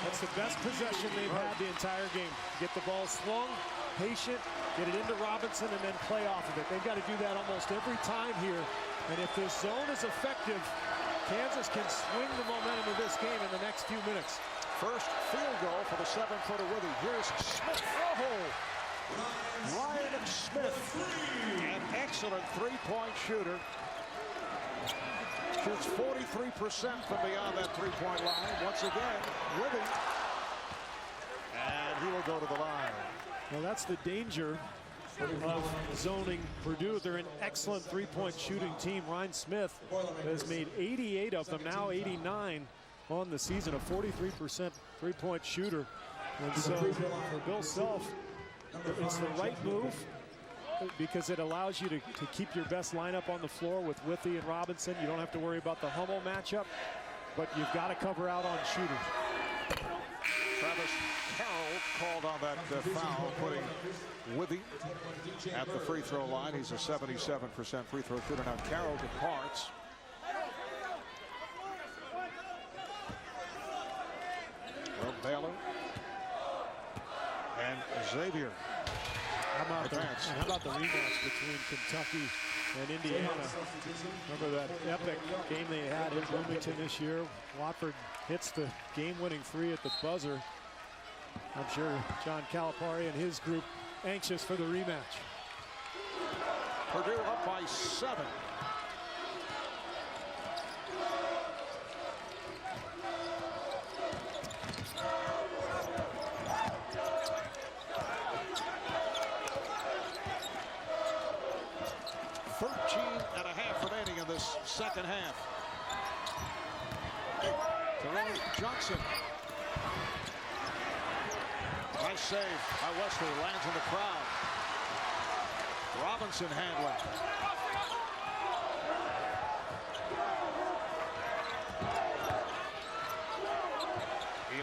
That's the best possession they've had the entire game. Get the ball swung, patient, get it into Robinson, and then play off of it. They've got to do that almost every time here. And if this zone is effective, Kansas can swing the momentum of this game in the next few minutes. First field goal for the 7-footer Withy. Here's Smith. Oh! Ryan Smith, an excellent three-point shooter. Shoots 43% from beyond that three-point line. Once again, Withy. And he will go to the line. Well, that's the danger of zoning Purdue. They're an excellent three-point shooting team. Ryan Smith has made 88 of them, now 89 on the season, a 43% three-point shooter. And so for Bill Self, it's the right move because it allows you to keep your best lineup on the floor with Withy and Robinson. You don't have to worry about the Hummel matchup, but you've got to cover out on shooters. Travis Carroll called on that foul, putting Withy at the free throw line. He's a 77% free throw shooter. Now Carroll departs. Well, Baylor and Xavier. How about the rematch between Kentucky and Indiana? Remember that epic game they had in Bloomington this year? Watford hits the game-winning three at the buzzer. I'm sure John Calipari and his group anxious for the rematch. Purdue up by 7. Second half. Tyrone Johnson. Nice save by Wesley. Lands in the crowd. Robinson handling.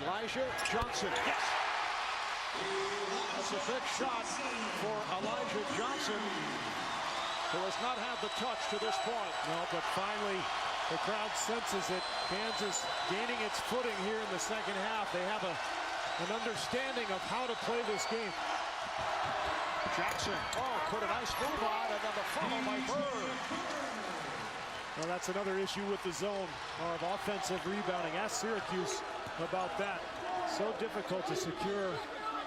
Elijah Johnson. Yes! That's a big shot for Elijah Johnson, who has not had the touch to this point. No, but finally the crowd senses it. Kansas gaining its footing here in the second half. They have an understanding of how to play this game. Jackson, put a nice move on, and then the follow by Bird. Well, that's another issue with the zone of offensive rebounding. Ask Syracuse about that. So difficult to secure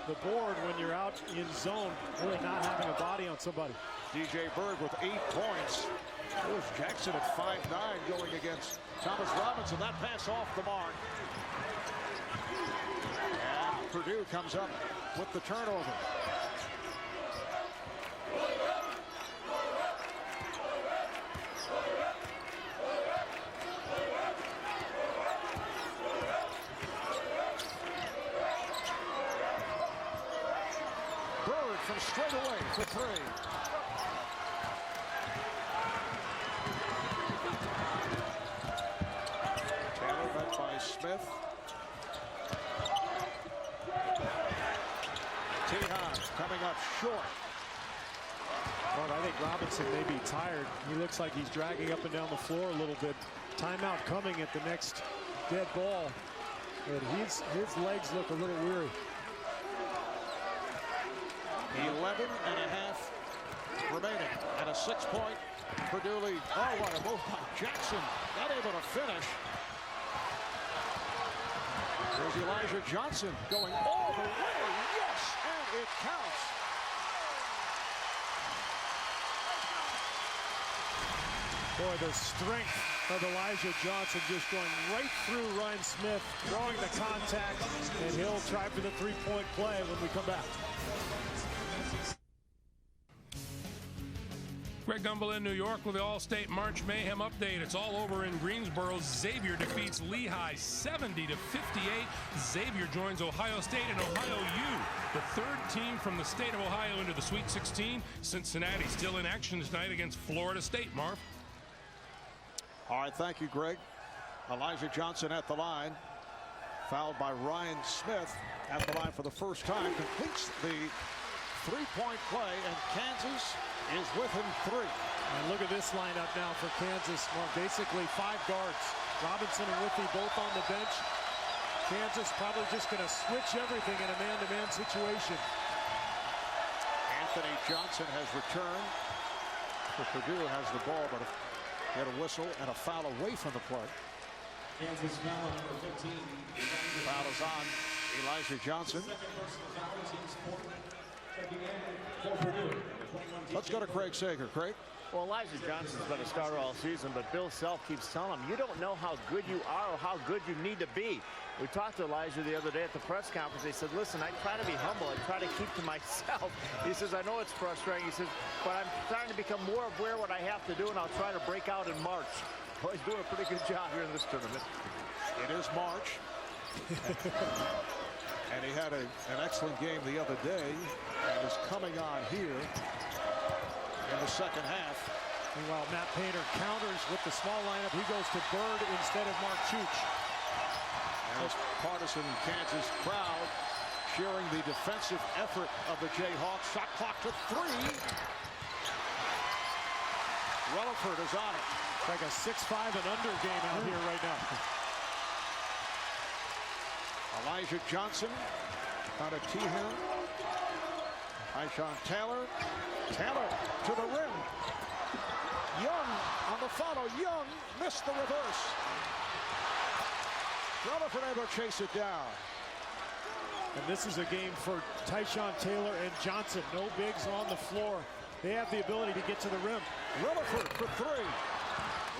the board when you're out in zone, really not having a body on somebody. DJ Bird with 8 points. Here's Jackson at 5'9", going against Thomas Robinson. That pass off the mark. And Purdue comes up with the turnover. Bird from straight away for 3. Taylor met by Smith. Jayhawks coming up short. But I think Robinson may be tired. He looks like he's dragging up and down the floor a little bit. Timeout coming at the next dead ball. But his legs look a little weary. 11 and a half remaining, and a 6-point Purdue lead. Oh, what a move by Jackson. Not able to finish. There's Elijah Johnson going all the way. Yes, and it counts. Boy, the strength of Elijah Johnson just going right through Ryan Smith, drawing the contact, and he'll try for the 3-point play when we come back. Greg Gumbel in New York with the All-State March Mayhem update. It's all over in Greensboro. Xavier defeats Lehigh 70-58. Xavier joins Ohio State and Ohio U, the third team from the state of Ohio into the Sweet 16. Cincinnati still in action tonight against Florida State, Marv. All right, thank you, Greg. Elijah Johnson at the line. Fouled by Ryan Smith at the line for the first time. Completes the 3-point play, and Kansas is within 3. And look at this lineup now for Kansas. Well, basically 5 guards. Robinson and Whitney both on the bench. Kansas probably just going to switch everything in a man-to-man situation. Anthony Johnson has returned. Purdue has the ball, but get a whistle and a foul away from the play. Kansas foul number 15. Foul is on Elijah Johnson. Let's go to Craig Sager. Craig? Well, Elijah Johnson's been a starter all season, but Bill Self keeps telling him, you don't know how good you are or how good you need to be. We talked to Elijah the other day at the press conference. He said, listen, I try to be humble. I try to keep to myself. He says, I know it's frustrating. He says, but I'm trying to become more aware of what I have to do, and I'll try to break out in March. Well, he's doing a pretty good job here in this tournament. It is March. And he had an excellent game the other day, and is coming on here in the second half. Meanwhile, Matt Painter counters with the small lineup. He goes to Bird instead of Mark Chooch. And this partisan Kansas crowd cheering the defensive effort of the Jayhawks. Shot clock to 3. Relaford is on it. It's like a 6'5" and under game out here right now. Elijah Johnson trying to tee him. Tyshawn Taylor. Taylor to the rim. Young on the follow. Young missed the reverse. Relaford able to chase it down. And this is a game for Tyshawn Taylor and Johnson. No bigs on the floor. They have the ability to get to the rim. Relaford for 3.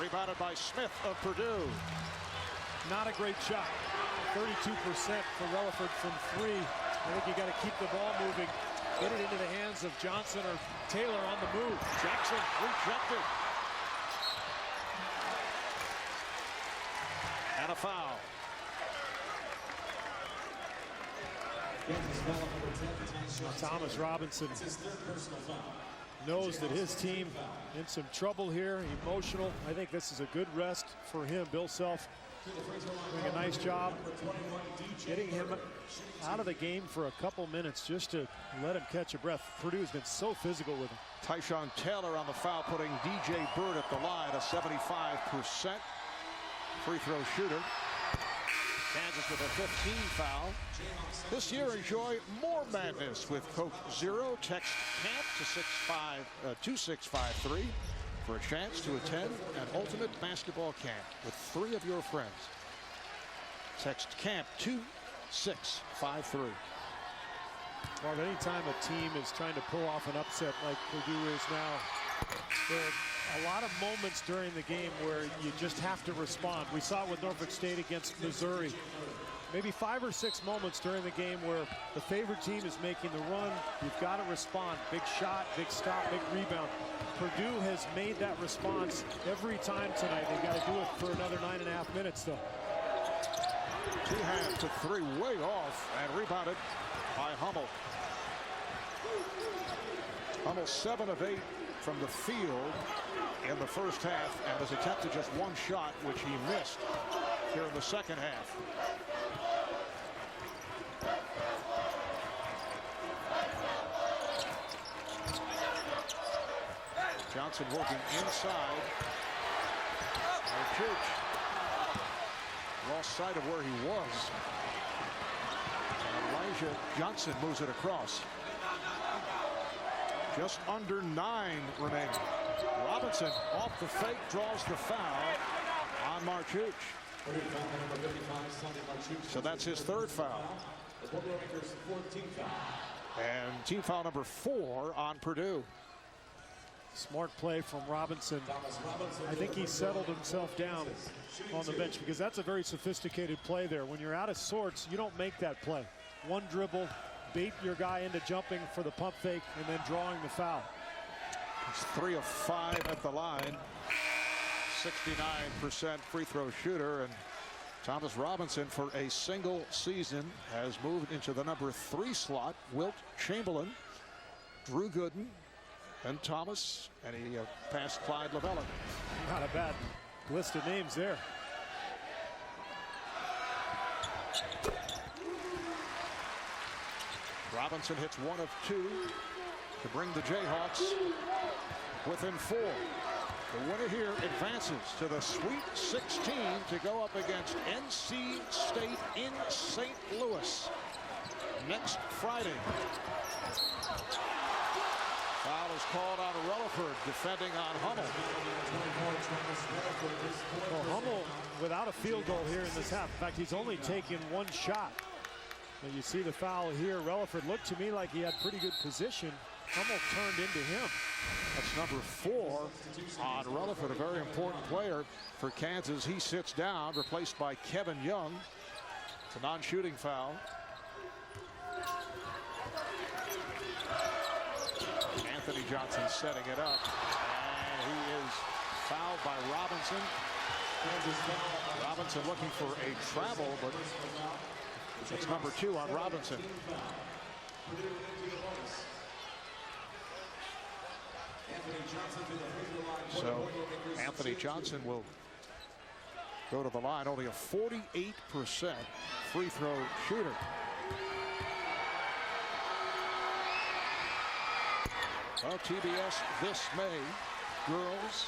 Rebounded by Smith of Purdue. Not a great shot. 32% for Relaford from 3. I think you got to keep the ball moving. Get it into the hands of Johnson or Taylor on the move. Jackson rejected. And a foul. Thomas Robinson knows that his team in some trouble here, emotional. I think this is a good rest for him. Bill Self doing a nice job getting him out of the game for a couple minutes just to let him catch a breath. Purdue's been so physical with him. Tyshawn Taylor on the foul, putting DJ Bird at the line, a 75% free throw shooter. Kansas with a 15 foul. This year, enjoy more madness with Coke Zero. Text CAMP to 26553 for a chance to attend an ultimate basketball camp with 3 of your friends. Text CAMP 2653. Well, anytime a team is trying to pull off an upset like Purdue is now, there are a lot of moments during the game where you just have to respond. We saw it with Norfolk State against Missouri. Maybe 5 or 6 moments during the game where the favorite team is making the run. You've got to respond. Big shot, big stop, big rebound. Purdue has made that response every time tonight. They've got to do it for another 9.5 minutes, though. Two-hand to 3 way off and rebounded by Hummel. Hummel 7 of 8 from the field in the first half and has attempted just 1 shot, which he missed here in the second half. Johnson working inside. Church lost sight of where he was. Elijah Johnson moves it across. Just under 9 remaining. Robinson off the fake, draws the foul on Marchuch. So that's his 3rd foul. And team foul number 4 on Purdue. Smart play from Robinson. I think he settled himself down on the bench because that's a very sophisticated play there. When you're out of sorts, you don't make that play. 1 dribble, bait your guy into jumping for the pump fake, and then drawing the foul. He's 3 of 5 at the line. 69% free throw shooter. And Thomas Robinson, for a single season, has moved into the number 3 slot. Wilt Chamberlain, Drew Gooden, and Thomas, and he passed Clyde Lavella. Not a bad list of names there. Robinson hits 1 of 2 to bring the Jayhawks within 4. The winner here advances to the Sweet 16 to go up against NC State in St. Louis next Friday. Foul is called on Relaford, defending on Hummel. Well, Hummel without a field goal here in this half. In fact, he's only taken 1 shot. And you see the foul here. Relaford looked to me like he had pretty good position. Hummel turned into him. That's number 4 on Relaford, a very important player for Kansas. He sits down, replaced by Kevin Young. It's a non-shooting foul. Anthony Johnson setting it up, and he is fouled by Robinson. Robinson looking for a travel, but it's number 2 on Robinson. So Anthony Johnson will go to the line, only a 48% free throw shooter. Well, TBS this May, girls,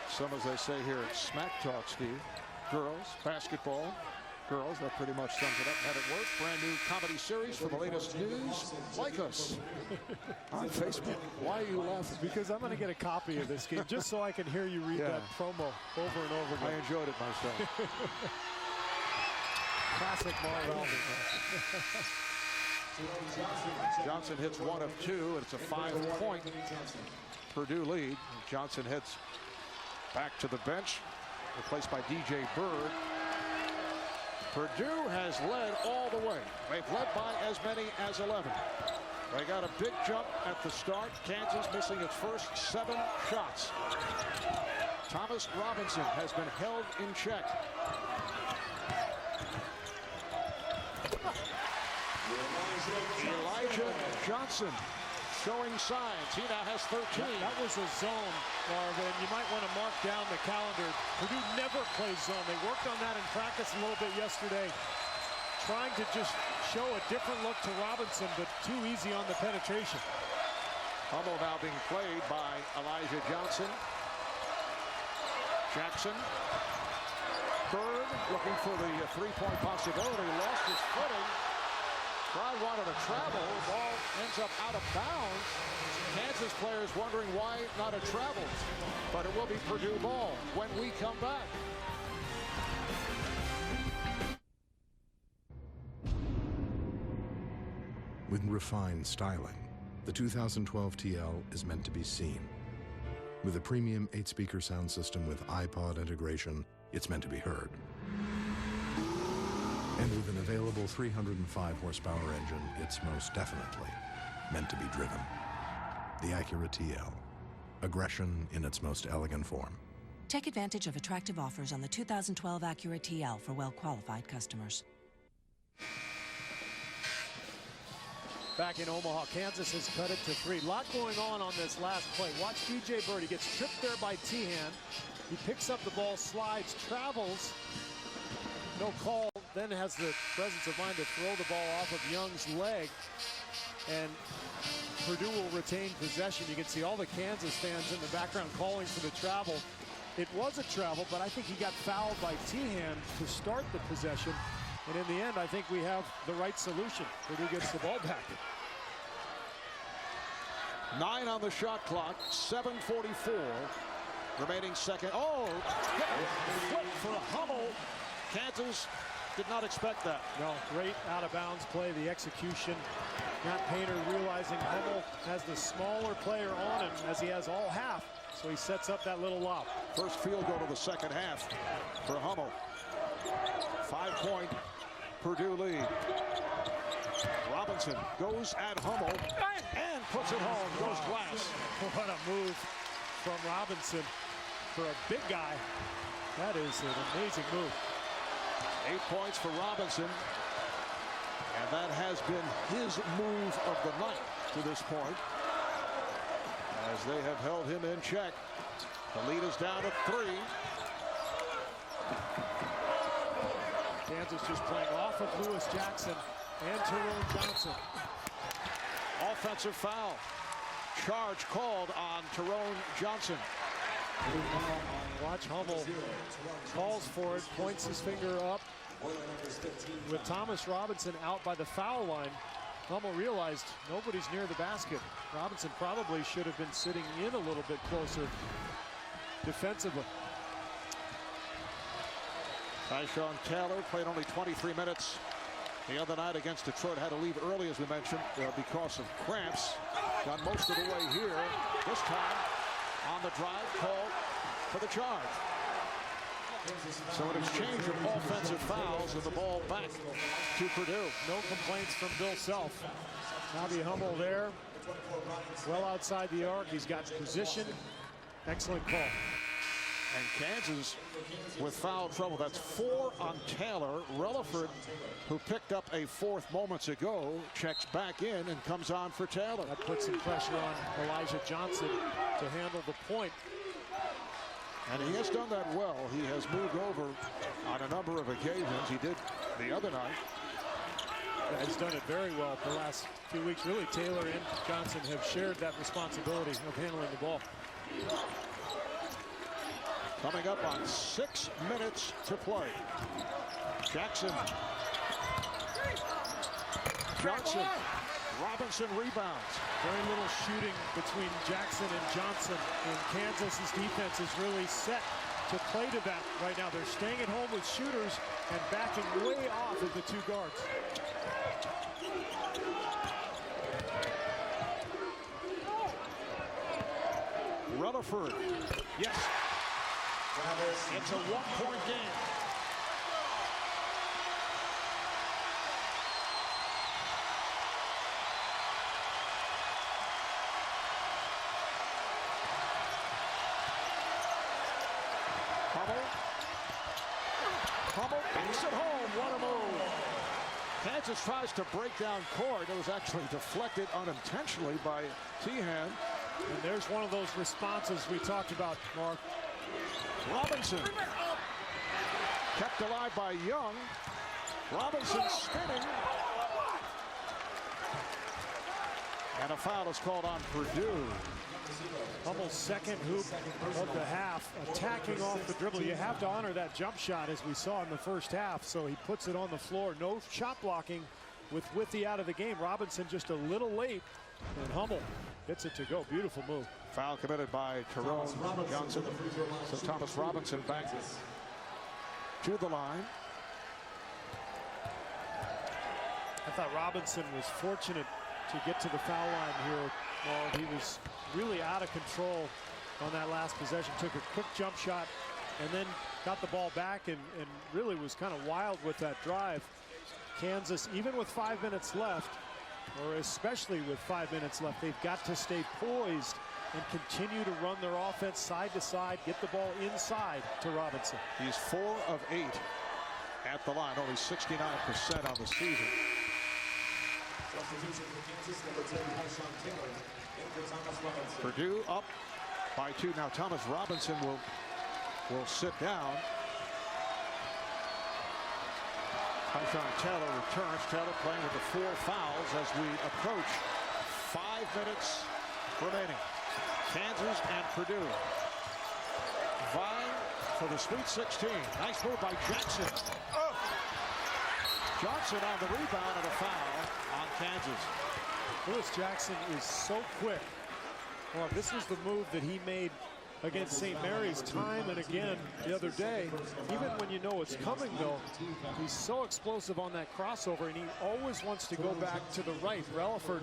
some as they say here at Smack Talk, Steve, girls, basketball, girls, that pretty much sums it up. Had it work, brand new comedy series for the latest news. Like us on Facebook. Why are you laughing? Because I'm going to get a copy of this game just so I can hear you read that promo over and over again. I enjoyed it myself. Classic Marv Albert. Johnson hits 1 of 2, and it's a 5-point Purdue lead. Johnson heads back to the bench, replaced by DJ Bird. Purdue has led all the way. They've led by as many as 11. They got a big jump at the start. Kansas missing its first 7 shots. Thomas Robinson has been held in check. Elijah Johnson showing signs. He now has 13. That was a zone, and you might want to mark down the calendar. Purdue never plays zone. They worked on that in practice a little bit yesterday, trying to just show a different look to Robinson, but too easy on the penetration. Hummel now being played by Elijah Johnson. Jackson Bird looking for the three-point possibility. Lost his footing. Crowd wanted to travel. The ball ends up out of bounds. Kansas players wondering why not a travel. But it will be Purdue ball when we come back. With refined styling, the 2012 TL is meant to be seen. With a premium 8-speaker sound system with iPod integration, it's meant to be heard. And with an available 305 horsepower engine, it's most definitely meant to be driven. The Acura TL. Aggression in its most elegant form. Take advantage of attractive offers on the 2012 Acura TL for well-qualified customers. Back in Omaha, Kansas has cut it to 3. A lot going on this last play. Watch DJ Bird. He gets tripped there by Tehan. He picks up the ball, slides, travels. No call. Then has the presence of mind to throw the ball off of Young's leg. And Purdue will retain possession. You can see all the Kansas fans in the background calling for the travel. It was a travel, but I think he got fouled by Tehan to start the possession. And in the end, I think we have the right solution. Purdue gets the ball back. 9 on the shot clock, 7:44 remaining second. Oh, flip for a Hummel. Kansas did not expect that. No, great out of bounds play, the execution. Matt Painter realizing Hummel has the smaller player on him as he has all half. So he sets up that little lob. First field goal of the second half for Hummel. 5-point Purdue lead. Robinson goes at Hummel and puts it home. Goes glass. What a move from Robinson for a big guy. That is an amazing move. 8 points for Robinson. And that has been his move of the night to this point, as they have held him in check. The lead is down to 3. Kansas just playing off of Lewis Jackson and Tyrone Johnson. Offensive foul. Charge called on Tyrone Johnson. Watch Hummel calls for it, points his finger up. With Thomas Robinson out by the foul line, Hummel realized nobody's near the basket. Robinson probably should have been sitting in a little bit closer defensively. Tyshawn Taylor played only 23 minutes the other night against Detroit. Had to leave early, as we mentioned, because of cramps. Got most of the way here. This time on the drive, called for the charge. So an exchange of offensive fouls and the ball back to Purdue. No complaints from Bill Self. Bobby Hummel there, well outside the arc. He's got position. Excellent call. And Kansas with foul trouble. That's 4 on Taylor. Relaford, who picked up a 4th moments ago, checks back in and comes on for Taylor. That puts some pressure on Elijah Johnson to handle the point. And he has done that well. He has moved over on a number of occasions. He did the other night. Yeah, he's done it very well for the last few weeks. Really, Taylor and Johnson have shared that responsibility of handling the ball. Coming up on 6 minutes to play. Jackson. Johnson. Robinson rebounds. Very little shooting between Jackson and Johnson. And Kansas's defense is really set to play to that right now. They're staying at home with shooters and backing way off of the 2 guards. Rutherford. Yes. It's a 1-point game. Hummel banks it home. What a move. Kansas tries to break down court. It was actually deflected unintentionally by Tehan. And there's one of those responses we talked about, Mark. Robinson. Kept alive by Young. Robinson spinning. And a foul is called on Purdue. Hummel's second hoop of the half, attacking off the dribble. You have to honor that jump shot as we saw in the first half. So he puts it on the floor. No shot blocking with Withey out of the game. Robinson just a little late, and Hummel gets it to go. Beautiful move. Foul committed by Tyrone Johnson. So Thomas Robinson back to the line. I thought Robinson was fortunate to get to the foul line here. Well, he was really out of control on that last possession. Took a quick jump shot and then got the ball back and really was kind of wild with that drive. Kansas, even with 5 minutes left, or especially with 5 minutes left, they've got to stay poised and continue to run their offense side to side, get the ball inside to Robinson. He's 4 of 8 at the line, only 69% on the season. Purdue up by 2. Now Thomas Robinson will sit down. Tyshawn Taylor returns. Taylor playing with the 4 fouls as we approach 5 minutes remaining. Kansas and Purdue vying for the Sweet 16. Nice move by Jackson. Oh! Johnson on the rebound and a foul on Kansas. Lewis Jackson is so quick. Well, this was the move that he made against St. Mary's time and again the other day. Even when you know it's coming, though, he's so explosive on that crossover, and he always wants to go back to the right. Relaford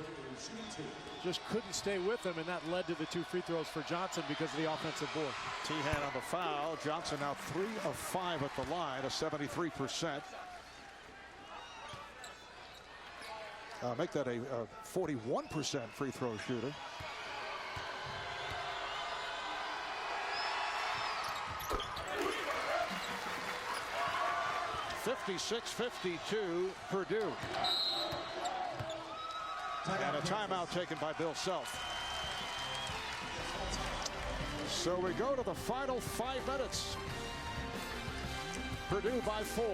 just couldn't stay with him, and that led to the 2 free throws for Johnson because of the offensive board. T-Hand on the foul. Johnson now 3 of 5 at the line, a 73%. Make that a 41% free throw shooter. (56-52) Purdue. And a timeout taken by Bill Self. So we go to the final 5 minutes. Purdue by 4.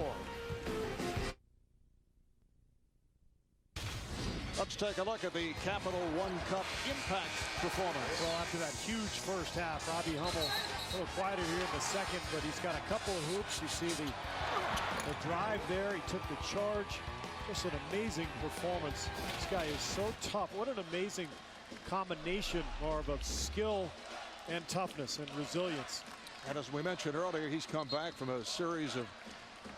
Let's take a look at the Capital One Cup impact performance. Well, after that huge first half, Robbie Hummel a little quieter here in the second, but he's got a couple of hoops. You see the drive there. He took the charge. Just an amazing performance. This guy is so tough. What an amazing combination, Marv, of skill and toughness and resilience. And as we mentioned earlier, he's come back from a series of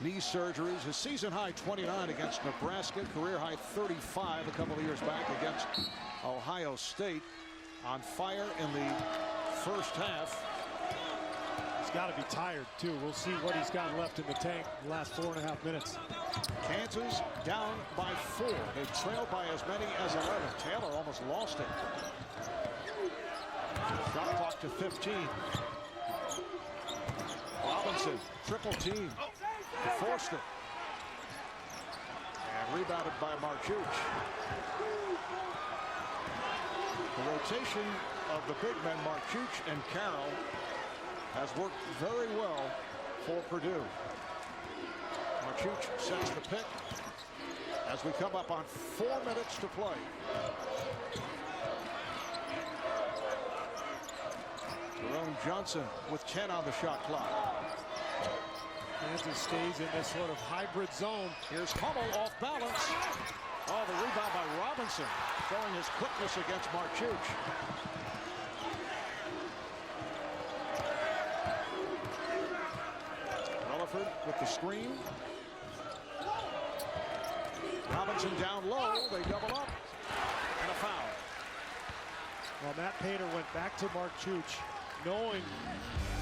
knee surgeries. His season high 29 against Nebraska, career high 35 a couple of years back against Ohio State. On fire in the first half. He's got to be tired too. We'll see what he's got left in the tank the last 4.5 minutes. Kansas down by 4. They trailed by as many as 11. Taylor almost lost it. Shot clock to 15. Robinson triple team. Forced it. And rebounded by Marchuch. The rotation of the big men, Marchuch and Carroll, has worked very well for Purdue. Marchuch sets the pick as we come up on 4 minutes to play. Tyrone Johnson with 10 on the shot clock. Kansas stays in this sort of hybrid zone. Here's Hummel off balance. Oh, the rebound by Robinson, showing his quickness against Marchuch. Relaford with the screen. Robinson down low. They double up. And a foul. Well, Matt Painter went back to Marchuch, knowing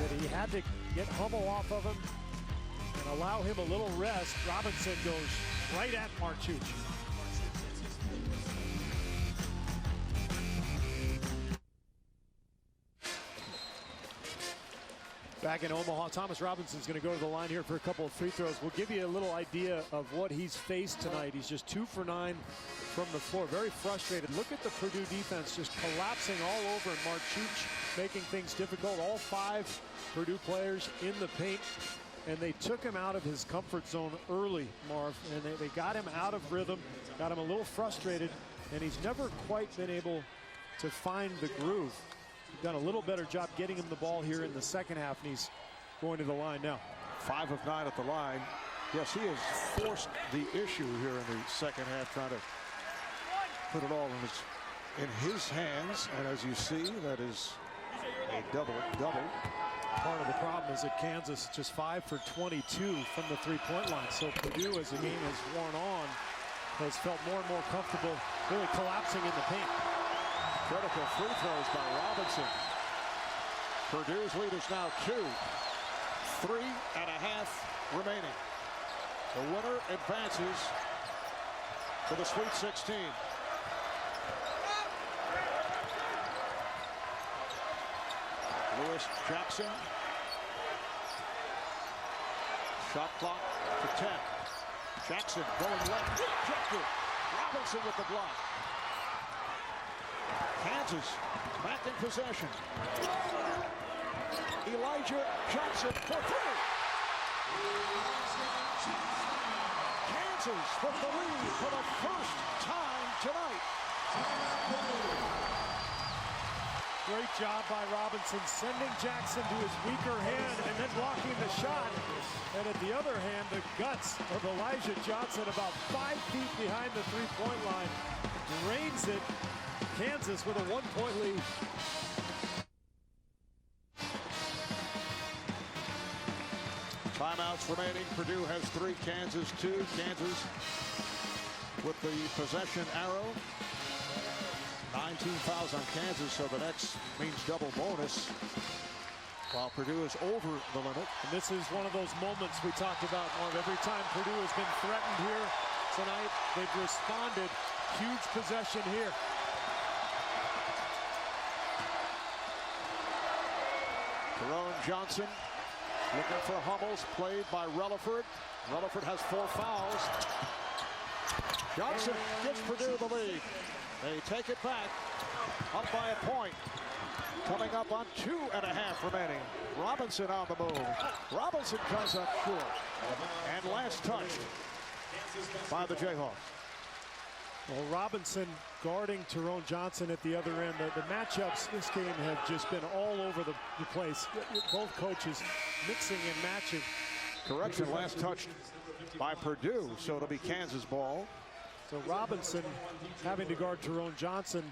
that he had to get Hummel off of him and allow him a little rest. Robinson goes right at Marchuch. Back in Omaha, Thomas Robinson's going to go to the line here for a couple of free throws. We'll give you a little idea of what he's faced tonight. He's just 2 for 9 from the floor. Very frustrated. Look at the Purdue defense just collapsing all over, and Marchuch making things difficult. All 5 Purdue players in the paint, and they took him out of his comfort zone early, Marv, and they got him out of rhythm, got him a little frustrated, and he's never quite been able to find the groove. done a little better job getting him the ball here in the second half, and he's going to the line now. 5 of 9 at the line. Yes, he has forced the issue here in the second half, trying to put it all in his hands. And as you see, that is a double-double. Part of the problem is that Kansas just 5 for 22 from the three-point line. So Purdue, as the game has worn on, has felt more and more comfortable really collapsing in the paint. Critical free throws by Robinson. Purdue's lead is now 2. 3.5 remaining. The winner advances to the Sweet 16. Lewis Jackson. Shot clock to 10. Jackson going left. Rejected. Robinson with the block. Kansas back in possession. Elijah Johnson for 3. Kansas with the lead for the first time tonight. Great job by Robinson, sending Jackson to his weaker hand and then blocking the shot. And at the other hand, the guts of Elijah Johnson, about 5 feet behind the three-point line, drains it. Kansas with a 1-point lead. Timeouts remaining. Purdue has 3, Kansas 2. Kansas with the possession arrow. 19 fouls on Kansas, so the next means double bonus, while Purdue is over the limit. And this is one of those moments we talked about, Marv. Every time Purdue has been threatened here tonight, they've responded. Huge possession here. Tyrone Johnson looking for Hummels, played by Relaford. Relaford has 4 fouls. Johnson gives Purdue the lead. They take it back, up by a point. Coming up on 2.5 remaining. Robinson on the move. Robinson comes up short. And last touched by the Jayhawks. Well, Robinson guarding Tyrone Johnson at the other end. The matchups this game have just been all over the place. Both coaches mixing and matching. Correction, last touched by Purdue, so it'll be Kansas ball. So Robinson having to guard Tyrone Johnson.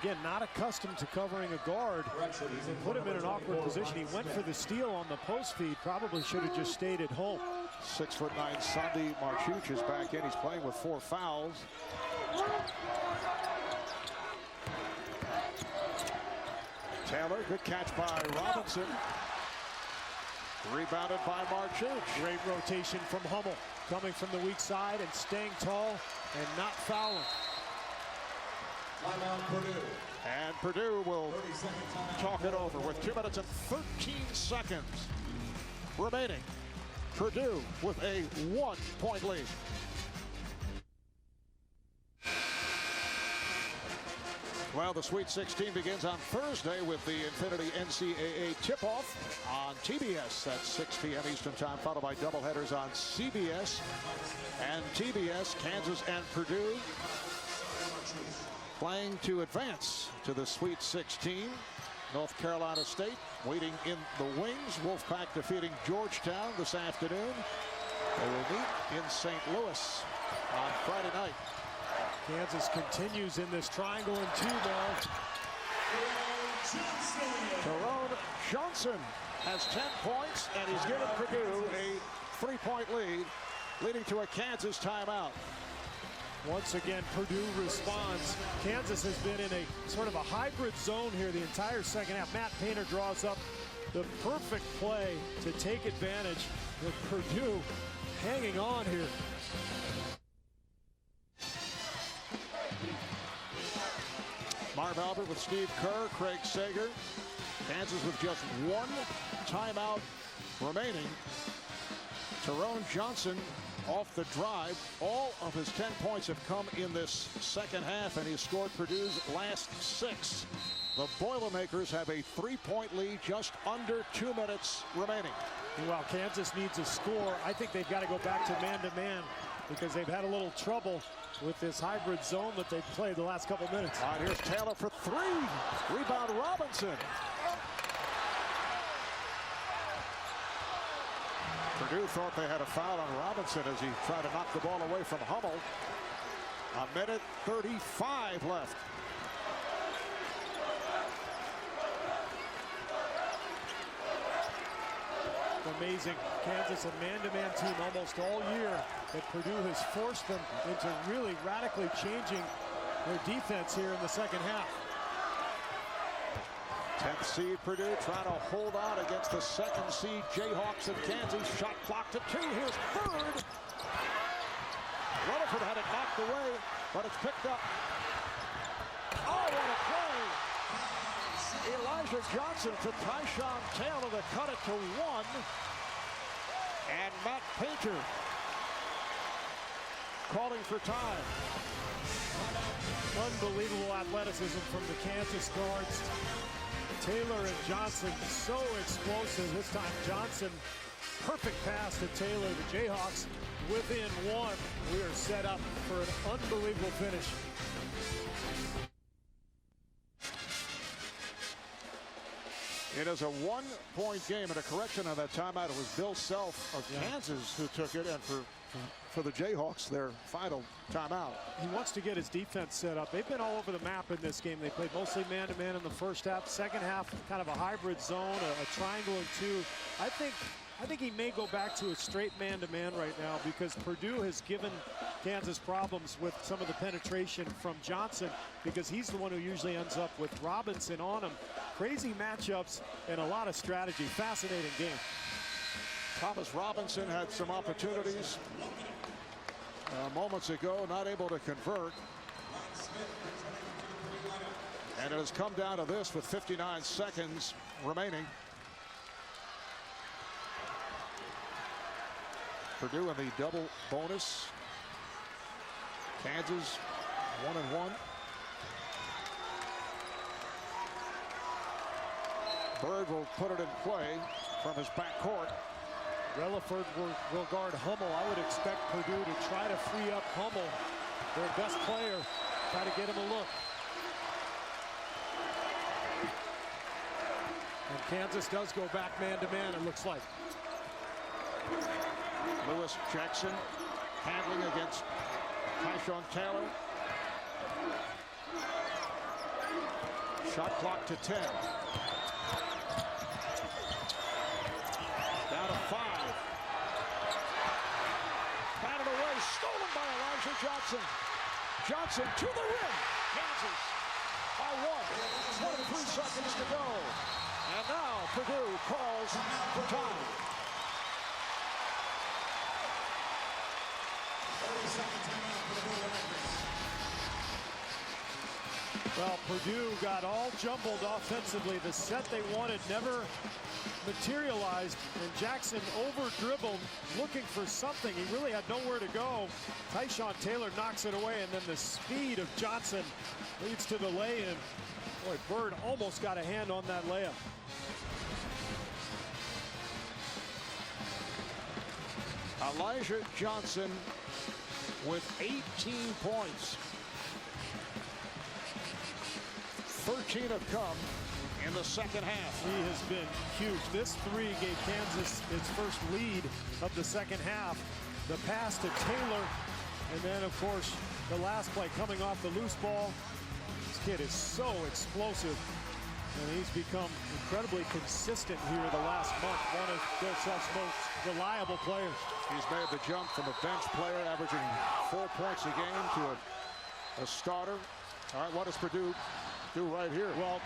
Again, not accustomed to covering a guard. They put him in an awkward position. He went for the steal on the post feed. Probably should have just stayed at home. 6'9" Sandy Marchuch is back in. He's playing with 4 fouls. Taylor, good catch by Robinson. Rebounded by Marchuch. Great rotation from Hummel, coming from the weak side and staying tall and not fouling. And Purdue will talk it over with 2 minutes and 13 seconds remaining. Purdue with a 1-point lead. Well, the Sweet 16 begins on Thursday with the Infinity NCAA tip-off on TBS at 6 p.m. Eastern Time, followed by doubleheaders on CBS and TBS. Kansas and Purdue playing to advance to the Sweet 16. North Carolina State waiting in the wings. Wolfpack defeating Georgetown this afternoon. They will meet in St. Louis on Friday night. Kansas continues in this triangle and 2 now. Tyrone Johnson has 10 points, and he's given Purdue a 3-point lead, leading to a Kansas timeout. Once again, Purdue responds. Kansas has been in a sort of a hybrid zone here the entire second half. Matt Painter draws up the perfect play to take advantage of Purdue hanging on here. Marv Albert with Steve Kerr, Craig Sager. Kansas with just 1 timeout remaining. Tyrone Johnson off the drive. All of his 10 points have come in this second half, and he scored Purdue's last 6. The Boilermakers have a 3-point lead, just under 2 minutes remaining. And while Kansas needs a score, I think they've got to go back to man-to-man. because they've had a little trouble with this hybrid zone that they've played the last couple minutes. All right, here's Taylor for three. Rebound Robinson. Purdue thought they had a foul on Robinson as he tried to knock the ball away from Hummel. A minute 35 left. Amazing. Kansas, a man-to-man team almost all year, but Purdue has forced them into really radically changing their defense here in the second half. 10th seed Purdue trying to hold on against the 2nd seed Jayhawks of Kansas. Shot clock to 2. Here's Bird. Rutherford had it knocked away, but it's picked up. Oh, what a play! Elijah Johnson to Tyshawn Taylor to cut it to 1. And Matt Painter calling for time. Unbelievable athleticism from the Kansas guards. Taylor and Johnson so explosive. This time Johnson, perfect pass to Taylor. The Jayhawks within 1. We are set up for an unbelievable finish. It is a 1-point game, and a correction on that timeout. It was Bill Self of Kansas who took it, and for the Jayhawks, their final timeout. He wants to get his defense set up. They've been all over the map in this game. They played mostly man-to-man in the first half. Second half, kind of a hybrid zone, a triangle and 2. I think he may go back to a straight man-to-man right now because Purdue has given Kansas problems with some of the penetration from Johnson because he's the one who usually ends up with Robinson on him. Crazy matchups and a lot of strategy. Fascinating game. Thomas Robinson had some opportunities moments ago, not able to convert. And it has come down to this with 59 seconds remaining. Purdue in the double bonus. Kansas 1-1. Bird will put it in play from his backcourt. Relaford will guard Hummel. I would expect Purdue to try to free up Hummel, their best player, try to get him a look. And Kansas does go back man-to-man, it looks like. Lewis Jackson handling against Tyshawn Taylor. Shot clock to 10. Down to 5. Batted away, stolen by Elijah Johnson. Johnson to the rim. Kansas by 1. 23 seconds to go. And now Purdue calls for time. Well, Purdue got all jumbled offensively. The set they wanted never materialized, and Jackson over-dribbled looking for something. He really had nowhere to go. Tyshawn Taylor knocks it away, and then the speed of Johnson leads to the lay-in. Boy, Bird almost got a hand on that layup. Elijah Johnson with 18 points. 13 have come in the second half. He has been huge. This 3 gave Kansas its first lead of the second half. The pass to Taylor, and then, of course, the last play coming off the loose ball. This kid is so explosive, and he's become incredibly consistent here the last month. One of their most reliable players. He's made the jump from a bench player averaging 4 points a game to a starter. All right, what does Purdue do right here? Well,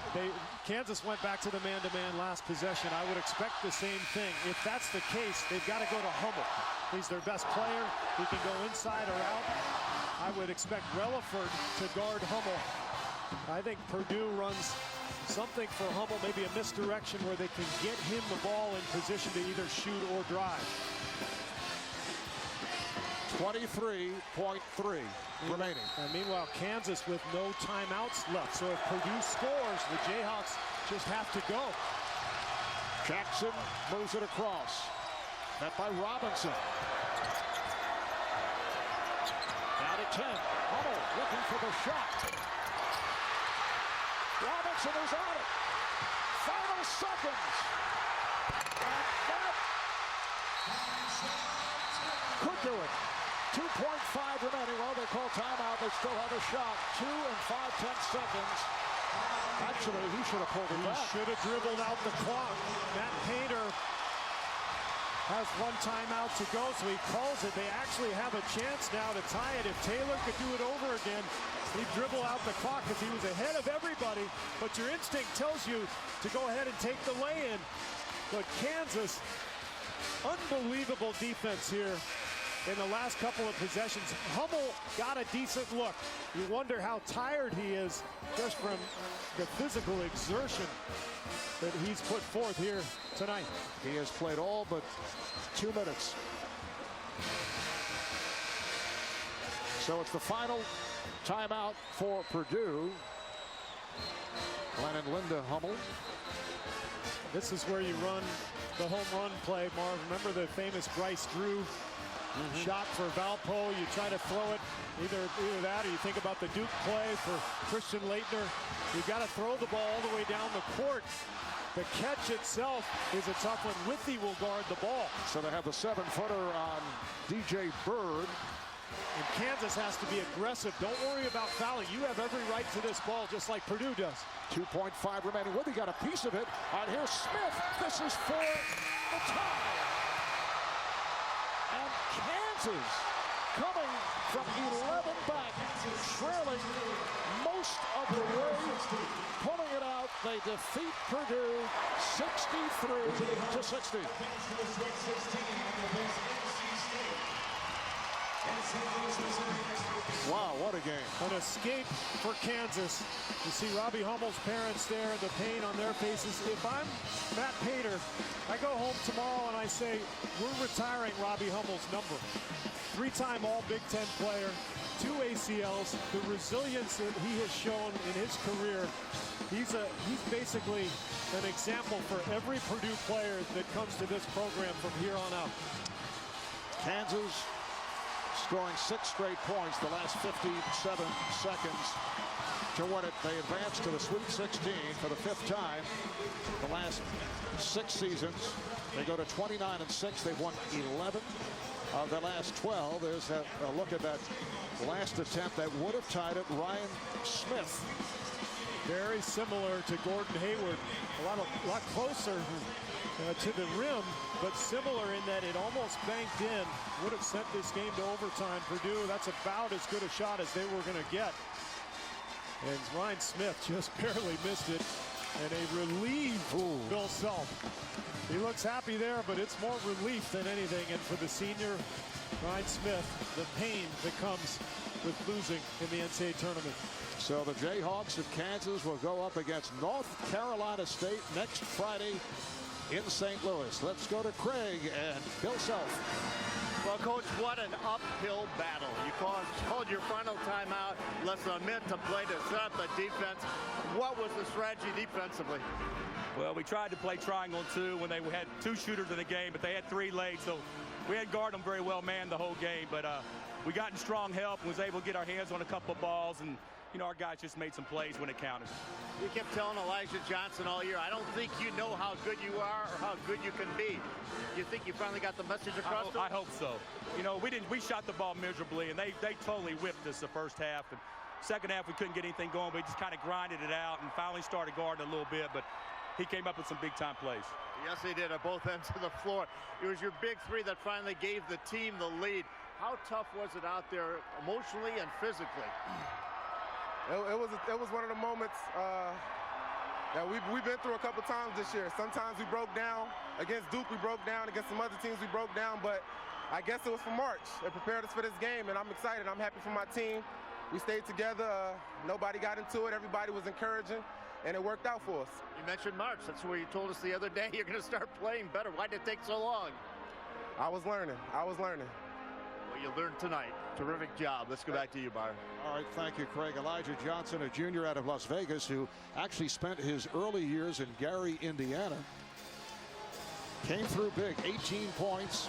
Kansas went back to the man-to-man last possession. I would expect the same thing. If that's the case, they've got to go to Hummel. He's their best player. He can go inside or out. I would expect Relaford to guard Hummel. I think Purdue runs something for Hummel, maybe a misdirection where they can get him the ball in position to either shoot or drive. 23.3 remaining. And meanwhile, Kansas with no timeouts left. So if Purdue scores, the Jayhawks just have to go. Jackson moves it across. Met by Robinson. 10. Hummel looking for the shot. Robinson is on it. Final seconds. And that could do it. 2.5 remaining. Well, they call timeout. They still have a shot. 2 and 5/10 seconds. Actually, he should have pulled it back. He should have dribbled out the clock. Matt Painter has one timeout to go, so he calls it. They actually have a chance now to tie it. If Taylor could do it over again, he'd dribble out the clock because he was ahead of everybody. But your instinct tells you to go ahead and take the lay-in. But Kansas, unbelievable defense here in the last couple of possessions. Hummel got a decent look. You wonder how tired he is just from the physical exertion that he's put forth here tonight. He has played all but 2 minutes. So it's the final timeout for Purdue. Glenn and Linda Hummel. This is where you run the home run play, Marv. Remember the famous Bryce Drew shot for Valpo? You try to throw it, either that or you think about the Duke play for Christian Laettner. You've got to throw the ball all the way down the court. The catch itself is a tough one. Withy will guard the ball. So they have the 7-footer on DJ Bird. And Kansas has to be aggressive. Don't worry about fouling. You have every right to this ball, just like Purdue does. 2.5 remaining. Withy got a piece of it. All right, here's Smith. This is for the tie. And Kansas coming from 11 back, trailing most of the way, pulling it out. They defeat Purdue 63-60. Wow, what a game. An escape for Kansas. You see Robbie Hummel's parents there, the pain on their faces. If I'm Matt Painter, I go home tomorrow and I say, we're retiring Robbie Hummel's number. 3-time All-Big Ten player, 2 ACLs, the resilience that he has shown in his career. He's basically an example for every Purdue player that comes to this program from here on out. Kansas scoring 6 straight points the last 57 seconds to win it. They advanced to the Sweet 16 for the 5th time the last 6 seasons. They go to 29-6. They've won 11 of the last 12. There's a look at that last attempt that would have tied it. Ryan Smith. Very similar to Gordon Hayward. A lot closer to the rim, but similar in that it almost banked in. Would have sent this game to overtime. Purdue, that's about as good a shot as they were going to get. And Ryan Smith just barely missed it. And a relieved Bill Self. He looks happy there, but it's more relief than anything. And for the senior, Ryan Smith, the pain that comes with losing in the NCAA tournament. So the Jayhawks of Kansas will go up against North Carolina State next Friday in St. Louis. Let's go to Craig and Bill Self. Well, Coach, what an uphill battle. You called your final timeout, less than a minute to play to set up the defense. What was the strategy defensively? Well, we tried to play triangle 2 when they had 2 shooters in the game, but they had 3 late, so we had guarded them very well, man, the whole game. But we got in strong help and was able to get our hands on a couple of balls, and you know, our guys just made some plays when it counted. You kept telling Elijah Johnson all year, I don't think you know how good you are or how good you can be. You think you finally got the message across? I hope so. You know, we shot the ball miserably, and they totally whipped us the first half. And second half, we couldn't get anything going. We just kind of grinded it out and finally started guarding a little bit. But he came up with some big-time plays. Yes, he did at both ends of the floor. It was your big 3 that finally gave the team the lead. How tough was it out there emotionally and physically? It was one of the moments that we've been through a couple times this year. Sometimes we broke down. Against Duke, we broke down. Against some other teams, we broke down. But I guess it was for March. It prepared us for this game, and I'm excited. I'm happy for my team. We stayed together. Nobody got into it. Everybody was encouraging, and it worked out for us. You mentioned March. That's where you told us the other day you're going to start playing better. Why did it take so long? I was learning. Well, you learned tonight. Terrific job. Let's go back to you, Byron. All right, thank you, Craig. Elijah Johnson, a junior out of Las Vegas, who actually spent his early years in Gary, Indiana. Came through big, 18 points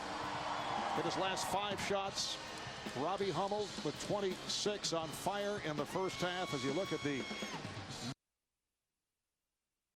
in his last 5 shots Robbie Hummel with 26 on fire in the first half. As you look at the